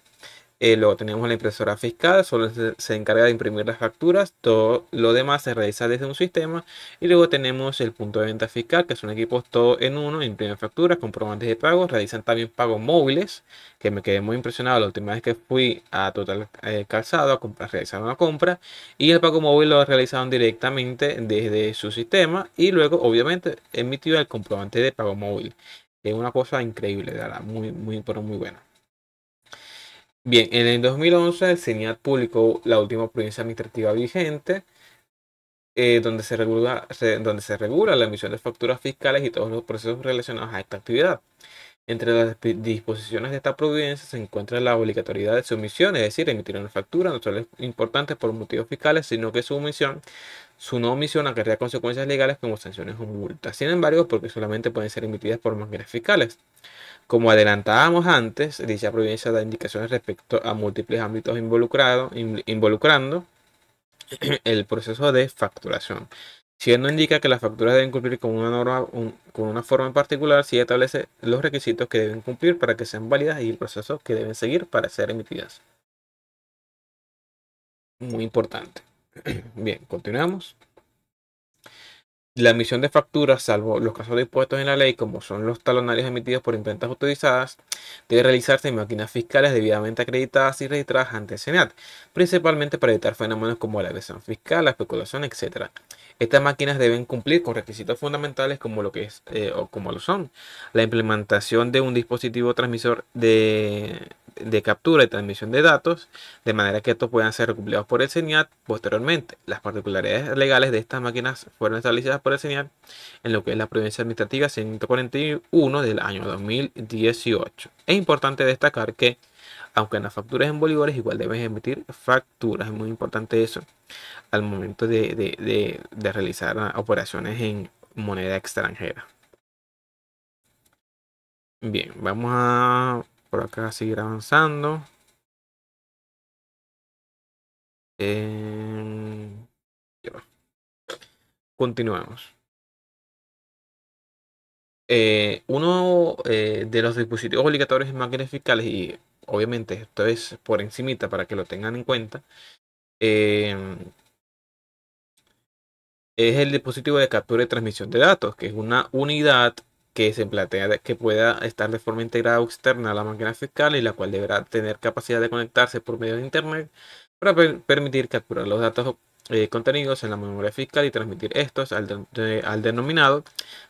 Luego tenemos la impresora fiscal, solo se encarga de imprimir las facturas, todo lo demás se realiza desde un sistema. Y luego tenemos el punto de venta fiscal, que son equipos todo en uno, imprimen facturas, comprobantes de pago, realizan también pagos móviles, que me quedé muy impresionado la última vez que fui a Total Calzado a realizar una compra. Y el pago móvil lo realizaron directamente desde su sistema y luego obviamente emitió el comprobante de pago móvil. Es una cosa increíble, de verdad, muy, muy, pero muy buena. Bien, en el 2011 el CENIAT publicó la última providencia administrativa vigente, donde se regula la emisión de facturas fiscales y todos los procesos relacionados a esta actividad. Entre las disposiciones de esta providencia se encuentra la obligatoriedad de su emisión, es decir, emitir una factura no solo es importante por motivos fiscales, sino que su no omisión acarrea consecuencias legales como sanciones o multas. Sin embargo, porque solamente pueden ser emitidas por máquinas fiscales. Como adelantábamos antes, dicha providencia da indicaciones respecto a múltiples ámbitos involucrando el proceso de facturación. Si él no indica que las facturas deben cumplir con una norma, con una forma en particular, sí establece los requisitos que deben cumplir para que sean válidas y el proceso que deben seguir para ser emitidas. Muy importante. Bien, continuamos. La emisión de facturas, salvo los casos de impuestos en la ley, como son los talonarios emitidos por imprentas autorizadas, debe realizarse en máquinas fiscales debidamente acreditadas y registradas ante el SENAT, principalmente para evitar fenómenos como la evasión fiscal, la especulación, etc. Estas máquinas deben cumplir con requisitos fundamentales como lo que es o como lo son la implementación de un dispositivo transmisor de captura y transmisión de datos, de manera que estos puedan ser recopilados por el SENIAT posteriormente. Las particularidades legales de estas máquinas fueron establecidas por el SENIAT en lo que es la Providencia Administrativa 141 del año 2018. Es importante destacar que, aunque en las facturas en bolívares, igual debes emitir facturas. Es muy importante eso al momento de realizar operaciones en moneda extranjera. Bien, vamos a por acá seguir avanzando. Ya va. Continuamos. Uno de los dispositivos obligatorios en máquinas fiscales, y obviamente esto es por encimita para que lo tengan en cuenta, eh, es el dispositivo de captura y transmisión de datos, que es una unidad que se plantea que pueda estar de forma integrada o externa a la máquina fiscal y la cual deberá tener capacidad de conectarse por medio de Internet para permitir capturar los datos contenidos en la memoria fiscal y transmitir estos al denominado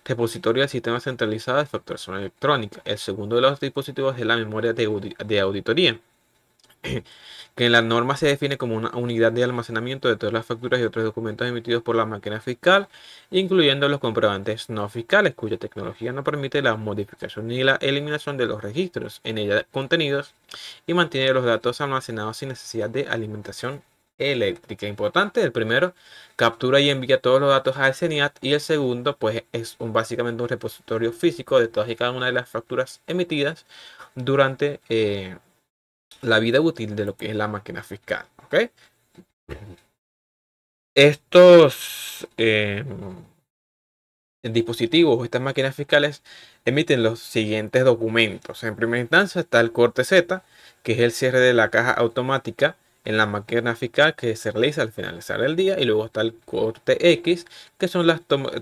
repositorio del sistema centralizado de facturación electrónica. El segundo de los dispositivos es la memoria de auditoría, que en la norma se define como una unidad de almacenamiento de todas las facturas y otros documentos emitidos por la máquina fiscal, incluyendo los comprobantes no fiscales, cuya tecnología no permite la modificación ni la eliminación de los registros en ella contenidos y mantiene los datos almacenados sin necesidad de alimentación eléctrica. Importante, el primero captura y envía todos los datos al CENIAT y el segundo pues es básicamente un repositorio físico de todas y cada una de las facturas emitidas durante la vida útil de lo que es la máquina fiscal. ¿Ok? Estos dispositivos o estas máquinas fiscales emiten los siguientes documentos. En primera instancia está el corte Z, que es el cierre de la caja automática en la máquina fiscal que se realiza al finalizar el día. Y luego está el corte X, que son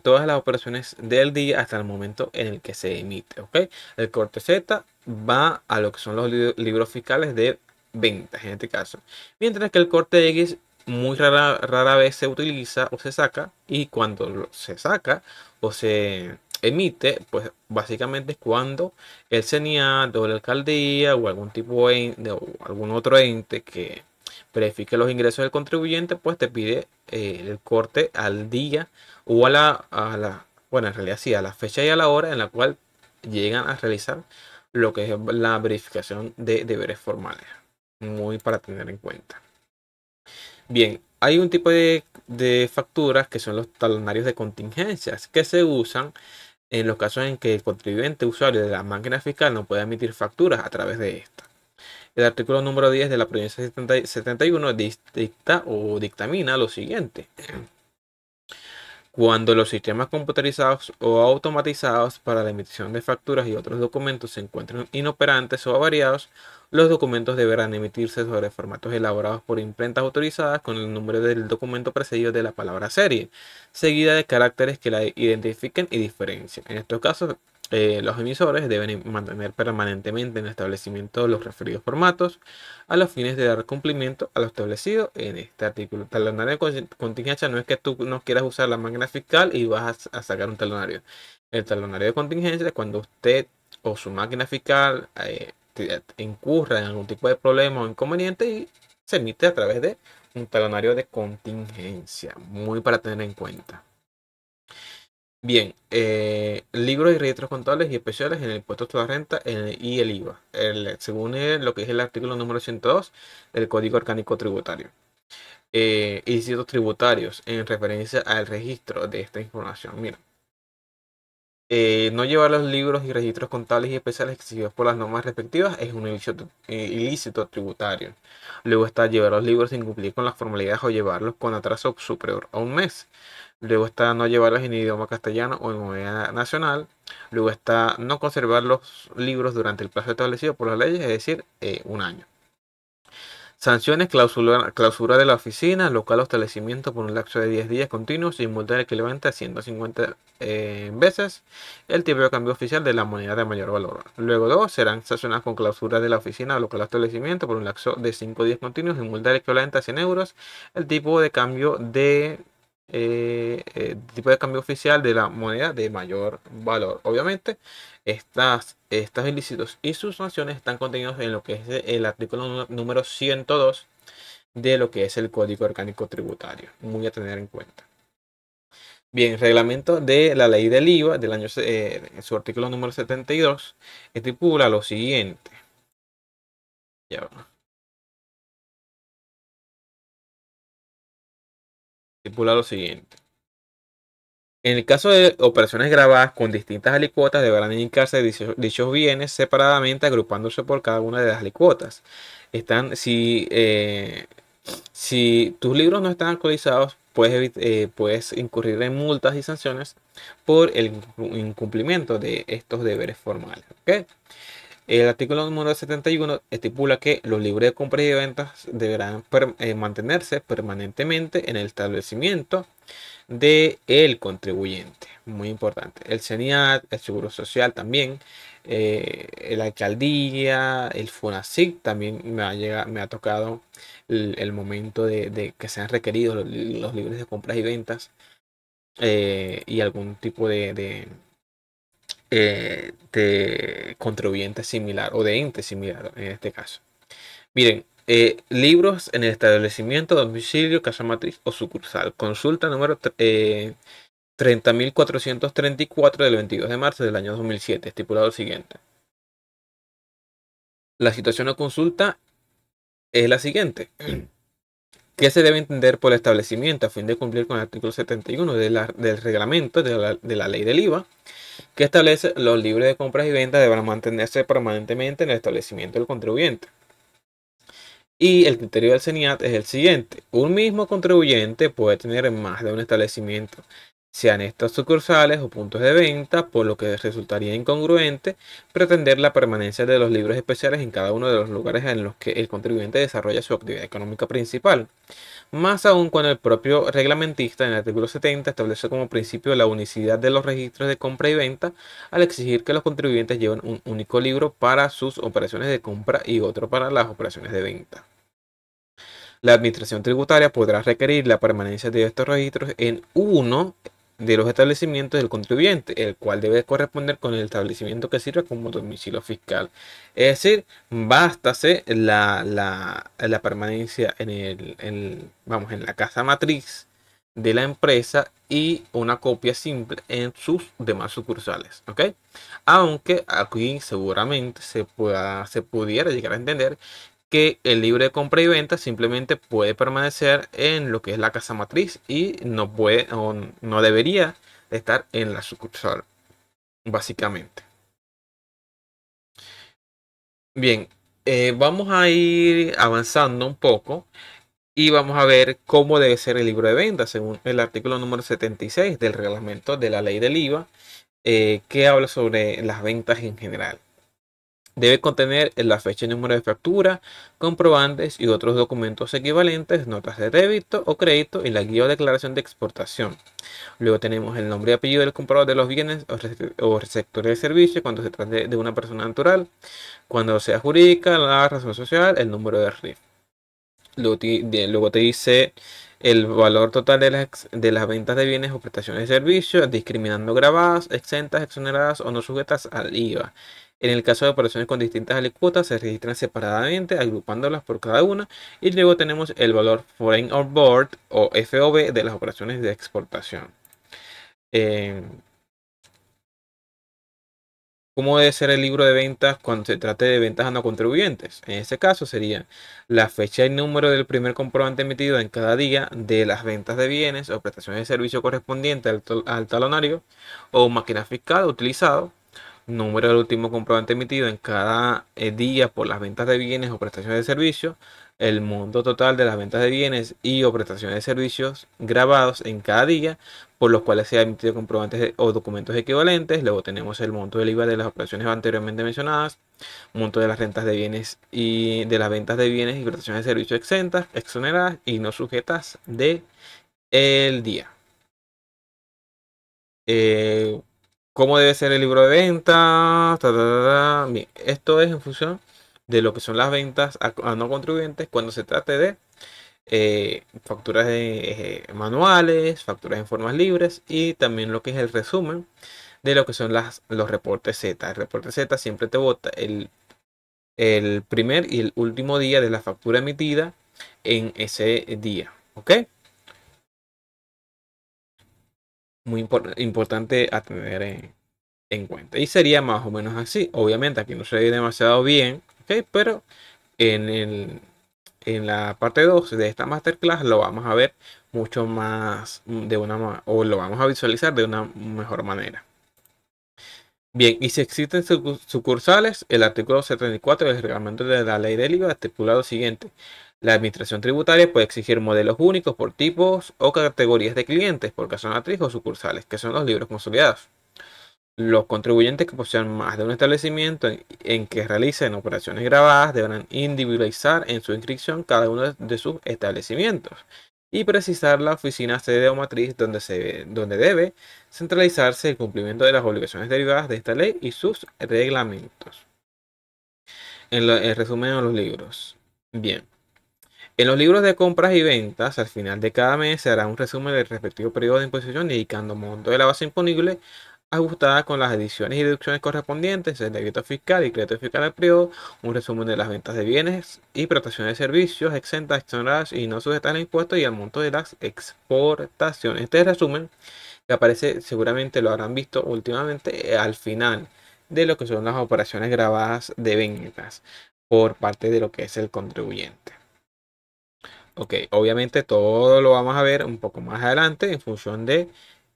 todas las operaciones del día hasta el momento en el que se emite. ¿Ok? El corte Z va a lo que son los libros fiscales de ventas en este caso. Mientras que el corte X muy rara vez se utiliza o se saca, y cuando se saca o se emite, pues básicamente es cuando el CENIAT o la alcaldía o algún tipo o algún otro ente que verifique los ingresos del contribuyente, pues te pide el corte al día o bueno, en realidad sí, a la fecha y a la hora en la cual llegan a realizar lo que es la verificación de deberes formales. Muy para tener en cuenta. Bien, hay un tipo de facturas que son los talonarios de contingencias que se usan en los casos en que el contribuyente usuario de la máquina fiscal no puede emitir facturas a través de esta. El artículo número 10 de la Providencia 71 dicta o dictamina lo siguiente. Cuando los sistemas computarizados o automatizados para la emisión de facturas y otros documentos se encuentren inoperantes o avariados, los documentos deberán emitirse sobre formatos elaborados por imprentas autorizadas con el número del documento precedido de la palabra serie, seguida de caracteres que la identifiquen y diferencien. En estos casos, los emisores deben mantener permanentemente en el establecimiento los referidos formatos a los fines de dar cumplimiento a lo establecido en este artículo. Talonario de contingencia no es que tú no quieras usar la máquina fiscal y vas a sacar un talonario. El talonario de contingencia es cuando usted o su máquina fiscal incurra en algún tipo de problema o inconveniente y se emite a través de un talonario de contingencia. Muy para tener en cuenta. Bien, libros y registros contables y especiales en el impuesto a la renta y el IVA, según lo que es el artículo número 102 del Código Orgánico Tributario. Institutos tributarios en referencia al registro de esta información. Mira, No llevar los libros y registros contables y especiales exigidos por las normas respectivas es un ilícito tributario. Luego está llevar los libros sin cumplir con las formalidades o llevarlos con atraso superior a un mes. Luego está no llevarlos en idioma castellano o en moneda nacional. Luego está no conservar los libros durante el plazo establecido por las leyes, es decir, un año. Sanciones: clausura de la oficina, local o establecimiento por un lapso de 10 días continuos y multa equivalente a 150 veces el tipo de cambio oficial de la moneda de mayor valor. Luego, dos, serán sancionadas con clausura de la oficina, local o establecimiento por un lapso de 5 días continuos y multa equivalente a 100 euros el tipo de cambio oficial de la moneda de mayor valor. Obviamente, estos ilícitos y sus sanciones están contenidos en lo que es el artículo número 102 de lo que es el Código Orgánico Tributario. Muy a tener en cuenta. Bien, reglamento de la ley del IVA del año, en su artículo número 72, estipula lo siguiente. Ya va. Estipula lo siguiente. En el caso de operaciones grabadas con distintas alícuotas, deberán indicarse dichos bienes separadamente, agrupándose por cada una de las alícuotas. Si tus libros no están actualizados, puedes incurrir en multas y sanciones por el incumplimiento de estos deberes formales. ¿Ok? El artículo número 71 estipula que los libros de compra y de ventas deberán mantenerse permanentemente en el establecimiento del contribuyente. Muy importante. El CENIAT, el Seguro Social también, la alcaldía, el FONACIC también me ha tocado el momento de que sean requeridos los libros de compras y ventas, y algún tipo de contribuyente similar o de ente similar en este caso. Miren, libros en el establecimiento, domicilio, casa matriz o sucursal. Consulta número 30.434 del 22 de marzo del año 2007, estipulado lo siguiente. La situación de consulta es la siguiente. ¿Qué se debe entender por el establecimiento a fin de cumplir con el artículo 71 del reglamento de la ley del IVA, que establece los libros de compras y ventas deberán mantenerse permanentemente en el establecimiento del contribuyente? Y el criterio del CENIAT es el siguiente. Un mismo contribuyente puede tener más de un establecimiento, sean estos sucursales o puntos de venta, por lo que resultaría incongruente pretender la permanencia de los libros especiales en cada uno de los lugares en los que el contribuyente desarrolla su actividad económica principal. Más aún cuando el propio reglamentista en el artículo 70 establece como principio la unicidad de los registros de compra y venta al exigir que los contribuyentes lleven un único libro para sus operaciones de compra y otro para las operaciones de venta. La administración tributaria podrá requerir la permanencia de estos registros en uno de los establecimientos del contribuyente, el cual debe corresponder con el establecimiento que sirva como domicilio fiscal. Es decir, bástase la permanencia vamos, en la casa matriz de la empresa y una copia simple en sus demás sucursales. ¿Ok? Aunque aquí seguramente se pudiera llegar a entender que el libro de compra y venta simplemente puede permanecer en lo que es la casa matriz y no puede o no debería estar en la sucursal, básicamente. Bien, vamos a ir avanzando un poco y vamos a ver cómo debe ser el libro de venta según el artículo número 76 del reglamento de la ley del IVA, que habla sobre las ventas en general. Debe contener la fecha y número de factura, comprobantes y otros documentos equivalentes, notas de débito o crédito y la guía o declaración de exportación. Luego tenemos el nombre y apellido del comprador de los bienes o receptor de servicio cuando se trate de una persona natural. Cuando sea jurídica, la razón social, el número de RIF. Luego te dice el valor total de las ventas de bienes o prestaciones de servicios, discriminando grabadas, exentas, exoneradas o no sujetas al IVA. En el caso de operaciones con distintas alícuotas, se registran separadamente, agrupándolas por cada una. Y luego tenemos el valor Foreign On Board o FOB de las operaciones de exportación. ¿Cómo debe ser el libro de ventas cuando se trate de ventas a no contribuyentes? En ese caso sería la fecha y número del primer comprobante emitido en cada día de las ventas de bienes o prestaciones de servicio correspondiente al talonario o máquina fiscal utilizado, número del último comprobante emitido en cada día por las ventas de bienes o prestaciones de servicios, el monto total de las ventas de bienes y o prestaciones de servicios grabados en cada día por los cuales se han emitido comprobantes o documentos equivalentes. Luego tenemos el monto del IVA de las operaciones anteriormente mencionadas, monto de las rentas de bienes y de las ventas de bienes y prestaciones de servicios exentas, exoneradas y no sujetas de el día. Eh, ¿Cómo debe ser el libro de ventas? Bien, esto es en función de lo que son las ventas a no contribuyentes cuando se trate de facturas manuales, facturas en formas libres y también lo que es el resumen de lo que son los reportes Z. El reporte Z siempre te bota el primer y el último día de la factura emitida en ese día. ¿Ok? Muy importante a tener en cuenta. Y sería más o menos así. Obviamente aquí no se ve demasiado bien, ¿ok? Pero en la parte 2 de esta masterclass lo vamos a ver mucho más o lo vamos a visualizar de una mejor manera. Bien, y si existen sucursales, el artículo 74 del reglamento de la ley del IVA estipula lo siguiente. La administración tributaria puede exigir modelos únicos por tipos o categorías de clientes, por caso matriz o sucursales, que son los libros consolidados. Los contribuyentes que posean más de un establecimiento en que realicen operaciones grabadas deberán individualizar en su inscripción cada uno de sus establecimientos y precisar la oficina sede o matriz donde debe centralizarse el cumplimiento de las obligaciones derivadas de esta ley y sus reglamentos. El resumen de los libros. Bien. En los libros de compras y ventas, al final de cada mes se hará un resumen del respectivo periodo de imposición indicando monto de la base imponible ajustada con las adiciones y deducciones correspondientes, el débito fiscal y crédito fiscal del periodo, un resumen de las ventas de bienes y prestaciones de servicios exentas, exoneradas y no sujetas a impuestos y el monto de las exportaciones. Este resumen que aparece, seguramente lo habrán visto últimamente, al final de lo que son las operaciones grabadas de ventas por parte de lo que es el contribuyente. Ok, obviamente todo lo vamos a ver un poco más adelante en función de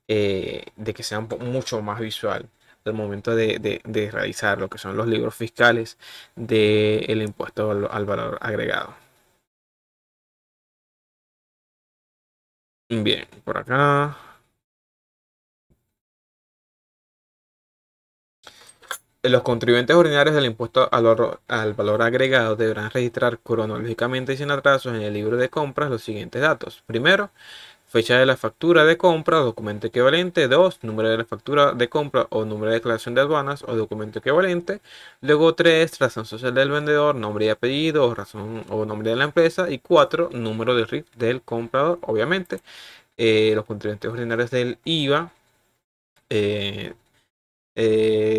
que sea mucho más visual al momento de realizar lo que son los libros fiscales del impuesto al valor agregado. Bien, por acá. Los contribuyentes ordinarios del impuesto al valor agregado deberán registrar cronológicamente y sin atrasos en el libro de compras los siguientes datos. Primero, fecha de la factura de compra o documento equivalente. 2. Número de la factura de compra o número de declaración de aduanas o documento equivalente. Luego 3. Razón social del vendedor, nombre y apellido o razón o nombre de la empresa. Y 4. Número de RIF del comprador. Obviamente, los contribuyentes ordinarios del IVA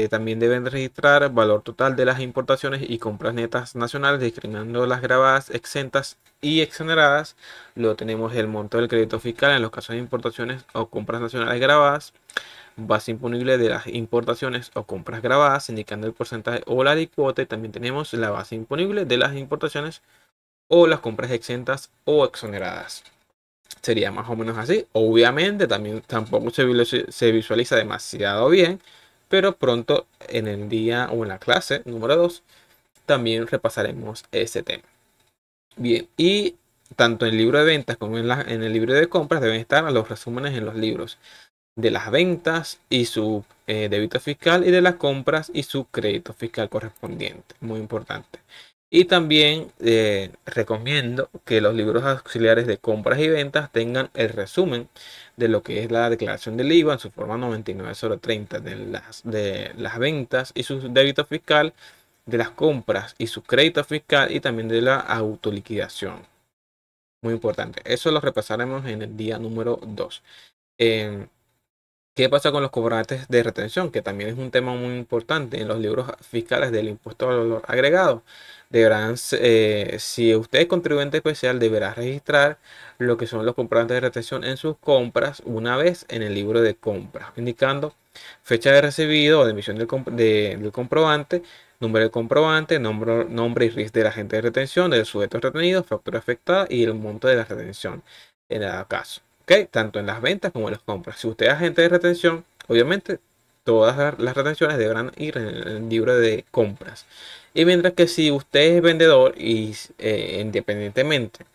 también deben registrar valor total de las importaciones y compras netas nacionales, discriminando las grabadas, exentas y exoneradas. Luego tenemos el monto del crédito fiscal en los casos de importaciones o compras nacionales grabadas, base imponible de las importaciones o compras grabadas, indicando el porcentaje o la alícuota. Y también tenemos la base imponible de las importaciones o las compras exentas o exoneradas. Sería más o menos así. Obviamente también tampoco se visualiza demasiado bien, pero pronto en el día o en la clase número 2 también repasaremos ese tema. Bien, y tanto en el libro de ventas como en el libro de compras deben estar los resúmenes en los libros de las ventas y su débito fiscal y de las compras y su crédito fiscal correspondiente. Muy importante. Y también recomiendo que los libros auxiliares de compras y ventas tengan el resumen de lo que es la declaración del IVA en su forma 99/30 de las ventas y su débito fiscal, de las compras y su crédito fiscal y también de la autoliquidación. Muy importante. Eso lo repasaremos en el día número 2. ¿Qué pasa con los comprobantes de retención? Que también es un tema muy importante en los libros fiscales del impuesto al valor agregado. Si usted es contribuyente especial, deberá registrar lo que son los comprobantes de retención en sus compras una vez en el libro de compras, indicando fecha de recibido o de emisión del comprobante, número del comprobante, nombre y RIF del agente de retención, del sujeto retenido, factura afectada y el monto de la retención en cada caso. ¿Ok? Tanto en las ventas como en las compras. Si usted es agente de retención, obviamente todas las retenciones deberán ir en el libro de compras. Y mientras que si usted es vendedor y independientemente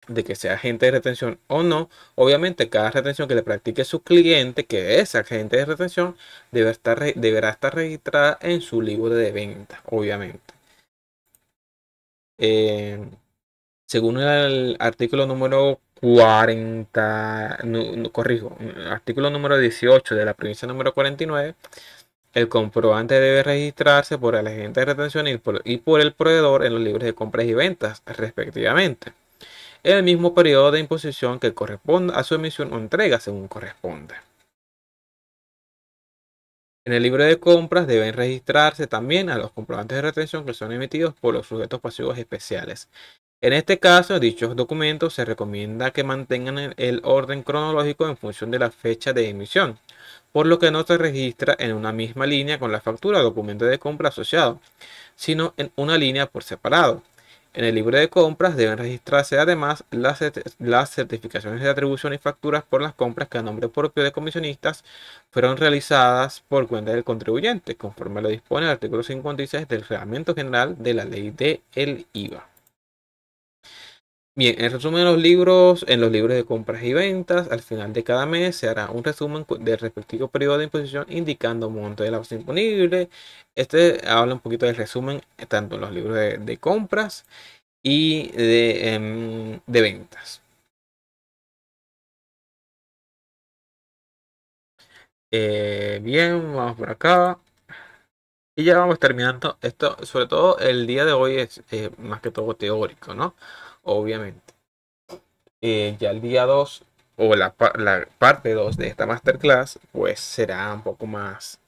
de que sea agente de retención o no, obviamente cada retención que le practique su cliente, que es agente de retención, deberá estar registrada en su libro de venta, obviamente. Eh, Según el artículo número 40, corrijo, artículo número 18 de la provincia número 49, el comprobante debe registrarse por el agente de retención y por el proveedor en los libros de compras y ventas, respectivamente, en el mismo periodo de imposición que corresponda a su emisión o entrega según corresponda. En el libro de compras deben registrarse también a los comprobantes de retención que son emitidos por los sujetos pasivos especiales. En este caso, dichos documentos se recomienda que mantengan el orden cronológico en función de la fecha de emisión, por lo que no se registra en una misma línea con la factura o documento de compra asociado, sino en una línea por separado. En el libro de compras deben registrarse además las certificaciones de atribución y facturas por las compras que a nombre propio de comisionistas fueron realizadas por cuenta del contribuyente, conforme lo dispone el artículo 56 del Reglamento General de la Ley del IVA. Bien, en resumen, en los libros de compras y ventas, al final de cada mes se hará un resumen del respectivo periodo de imposición indicando monto de la base imponible. Este habla un poquito del resumen tanto en los libros de compras y de ventas. Bien, vamos por acá. Y ya vamos terminando. Esto, sobre todo el día de hoy es más que todo teórico, ¿no? Obviamente. Ya el día 2 o la parte 2 de esta masterclass, pues será un poco más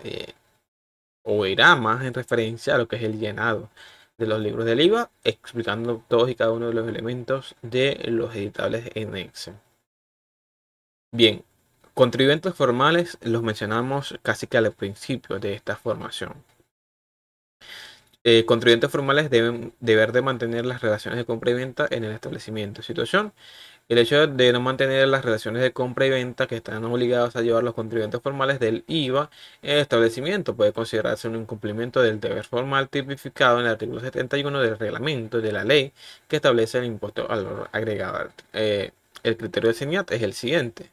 o irá más en referencia a lo que es el llenado de los libros del IVA, explicando todos y cada uno de los elementos de los editables en Excel. Bien, contribuyentes formales los mencionamos casi que al principio de esta formación. Contribuyentes formales deben deber de mantener las relaciones de compra y venta en el establecimiento. Situación: el hecho de no mantener las relaciones de compra y venta que están obligados a llevar los contribuyentes formales del IVA en el establecimiento puede considerarse un incumplimiento del deber formal tipificado en el artículo 71 del reglamento de la ley que establece el impuesto al valor agregado. El criterio de CENIAT es el siguiente.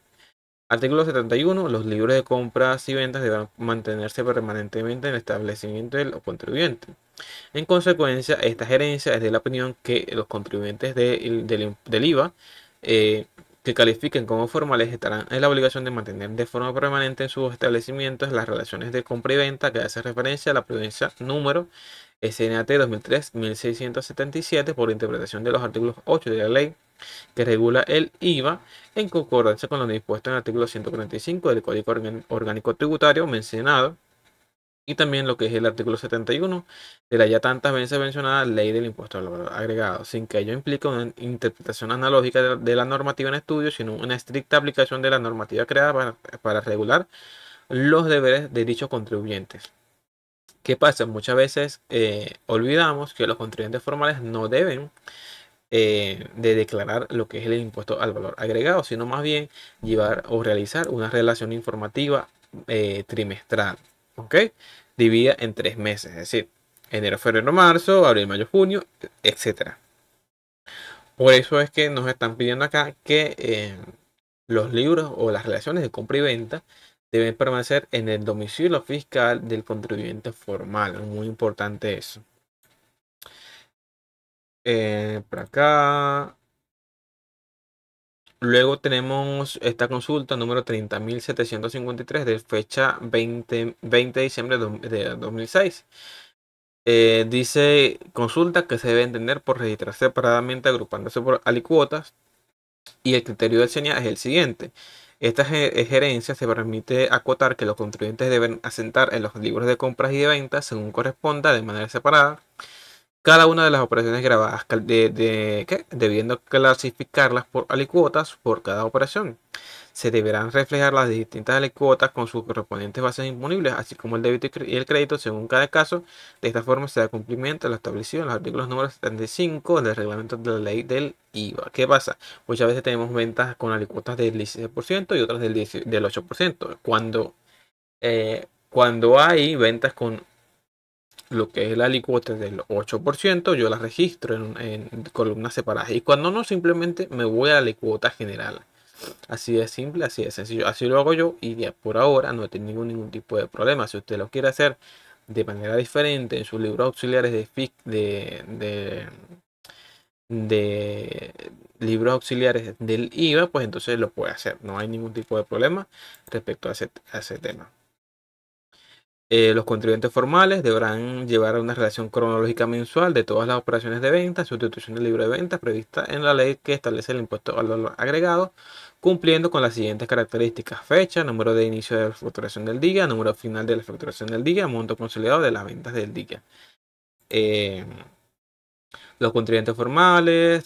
Artículo 71. Los libros de compras y ventas deberán mantenerse permanentemente en el establecimiento del contribuyente. En consecuencia, esta gerencia es de la opinión que los contribuyentes del IVA que califiquen como formales estarán en la obligación de mantener de forma permanente en sus establecimientos las relaciones de compra y venta que hace referencia a la providencia número SNAT 2003-1677 por interpretación de los artículos 8 de la ley que regula el IVA en concordancia con lo dispuesto en el artículo 145 del Código Orgánico Tributario mencionado y también lo que es el artículo 71 de la ya tantas veces mencionada Ley del Impuesto al Valor Agregado, sin que ello implique una interpretación analógica de la normativa en estudio, sino una estricta aplicación de la normativa creada para regular los deberes de dichos contribuyentes. ¿Qué pasa? Muchas veces olvidamos que los contribuyentes formales no deben de declarar lo que es el impuesto al valor agregado, sino más bien llevar o realizar una relación informativa trimestral, ¿ok? Dividida en 3 meses, es decir, enero, febrero, marzo, abril, mayo, junio, etcétera. Por eso es que nos están pidiendo acá que los libros o las relaciones de compra y venta deben permanecer en el domicilio fiscal del contribuyente formal. Es muy importante eso. Por acá. Luego tenemos esta consulta número 30.753 de fecha 20 de diciembre de 2006. Dice consulta que se debe entender por registrar separadamente agrupándose por alicuotas y el criterio del CENIA es el siguiente. Esta gerencia se permite acotar que los contribuyentes deben asentar en los libros de compras y de ventas según corresponda de manera separada cada una de las operaciones grabadas, debiendo clasificarlas por alicuotas por cada operación. Se deberán reflejar las distintas alicuotas con sus correspondientes bases imponibles, así como el débito y el crédito según cada caso. De esta forma se da cumplimiento a lo establecido en los artículos número 75 del reglamento de la ley del IVA. ¿Qué pasa? Muchas veces tenemos ventas con alicuotas del 16% y otras del 8%. Cuando hay ventas con lo que es la alícuota del 8%, yo la registro en columnas separadas. Y cuando no, simplemente me voy a la alícuota general. Así de simple, así de sencillo. Así lo hago yo y ya por ahora no he tenido ningún tipo de problema. Si usted lo quiere hacer de manera diferente en sus libros auxiliares de libros auxiliares del IVA, pues entonces lo puede hacer. No hay ningún tipo de problema respecto a ese tema. Los contribuyentes formales deberán llevar una relación cronológica mensual de todas las operaciones de venta, sustitución del libro de ventas prevista en la ley que establece el impuesto al valor agregado, cumpliendo con las siguientes características: fecha, número de inicio de la facturación del día, número final de la facturación del día, monto consolidado de las ventas del día. Los contribuyentes formales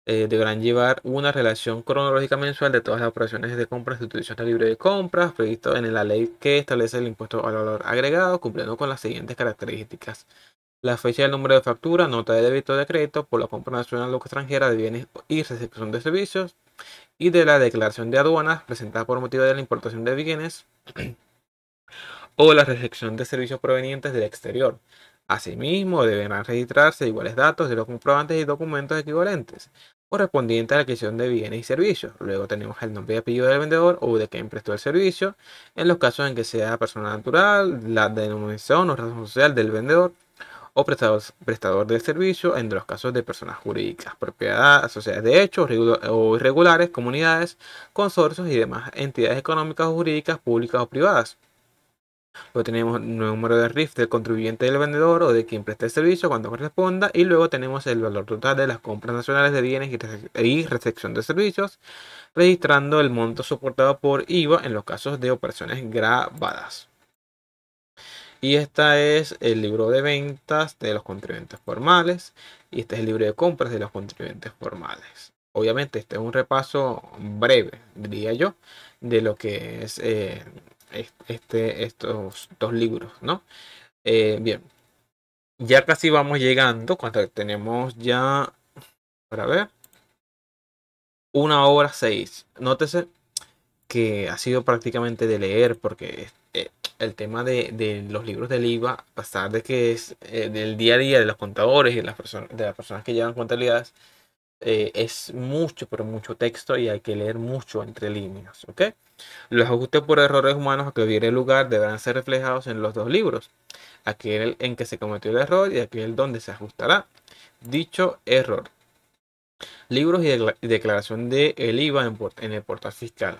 deberán llevar una relación cronológica mensual de todas las operaciones de compra y sustitución del libro de compras previsto en la ley que establece el impuesto al valor agregado, cumpliendo con las siguientes características: la fecha y el número de factura, nota de débito o de crédito por la compra nacional o extranjera de bienes y recepción de servicios, y de la declaración de aduanas presentada por motivo de la importación de bienes o la recepción de servicios provenientes del exterior. Asimismo, deberán registrarse iguales datos de los comprobantes y documentos equivalentes correspondientes a la adquisición de bienes y servicios. Luego tenemos el nombre y apellido del vendedor o de quien prestó el servicio, en los casos en que sea persona natural, la denominación o razón social del vendedor o prestador del servicio, en los casos de personas jurídicas, propiedad, sociedades de hecho o irregulares, comunidades, consorcios y demás entidades económicas o jurídicas públicas o privadas. Luego tenemos el número de RIF del contribuyente del vendedor o de quien preste el servicio cuando corresponda. Y luego tenemos el valor total de las compras nacionales de bienes y recepción de servicios, registrando el monto soportado por IVA en los casos de operaciones grabadas. Y este es el libro de ventas de los contribuyentes formales. Y este es el libro de compras de los contribuyentes formales. Obviamente este es un repaso breve, diría yo, de lo que es estos dos libros, ¿no? Bien, ya casi vamos llegando, cuando tenemos ya, para ver, 1 hora 6. Nótese que ha sido prácticamente de leer, porque el tema de los libros del IVA, a pesar de que es del día a día de los contadores y de las personas que llevan contabilidades, es mucho, pero mucho texto y hay que leer mucho entre líneas, ¿ok? Los ajustes por errores humanos que tuvieron lugar deberán ser reflejados en los dos libros, aquel en que se cometió el error y aquel donde se ajustará dicho error. Libros y declaración de el IVA en el portal fiscal.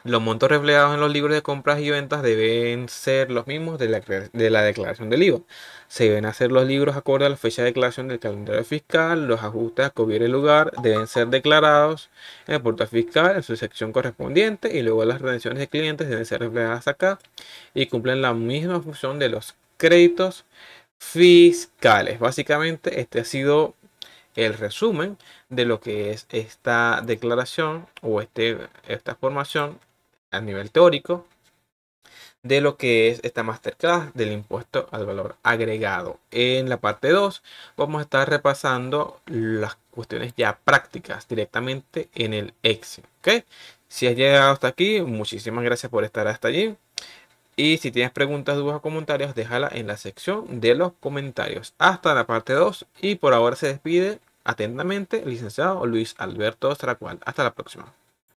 Los montos reflejados en los libros de compras y ventas deben ser los mismos de la declaración del IVA. Se deben hacer los libros acorde a la fecha de declaración del calendario fiscal. Los ajustes que hubiere lugar deben ser declarados en el portal fiscal en su sección correspondiente, y luego las retenciones de clientes deben ser reflejadas acá y cumplen la misma función de los créditos fiscales. Básicamente este ha sido el resumen de lo que es esta declaración o esta formación a nivel teórico de lo que es esta masterclass del impuesto al valor agregado. En la parte 2 vamos a estar repasando las cuestiones ya prácticas directamente en el Excel, ¿ok? Si has llegado hasta aquí, muchísimas gracias por estar hasta allí. Y si tienes preguntas, dudas o comentarios, déjala en la sección de los comentarios. Hasta la parte 2 y por ahora se despide atentamente el licenciado Luis Alberto Stracual. Hasta la próxima.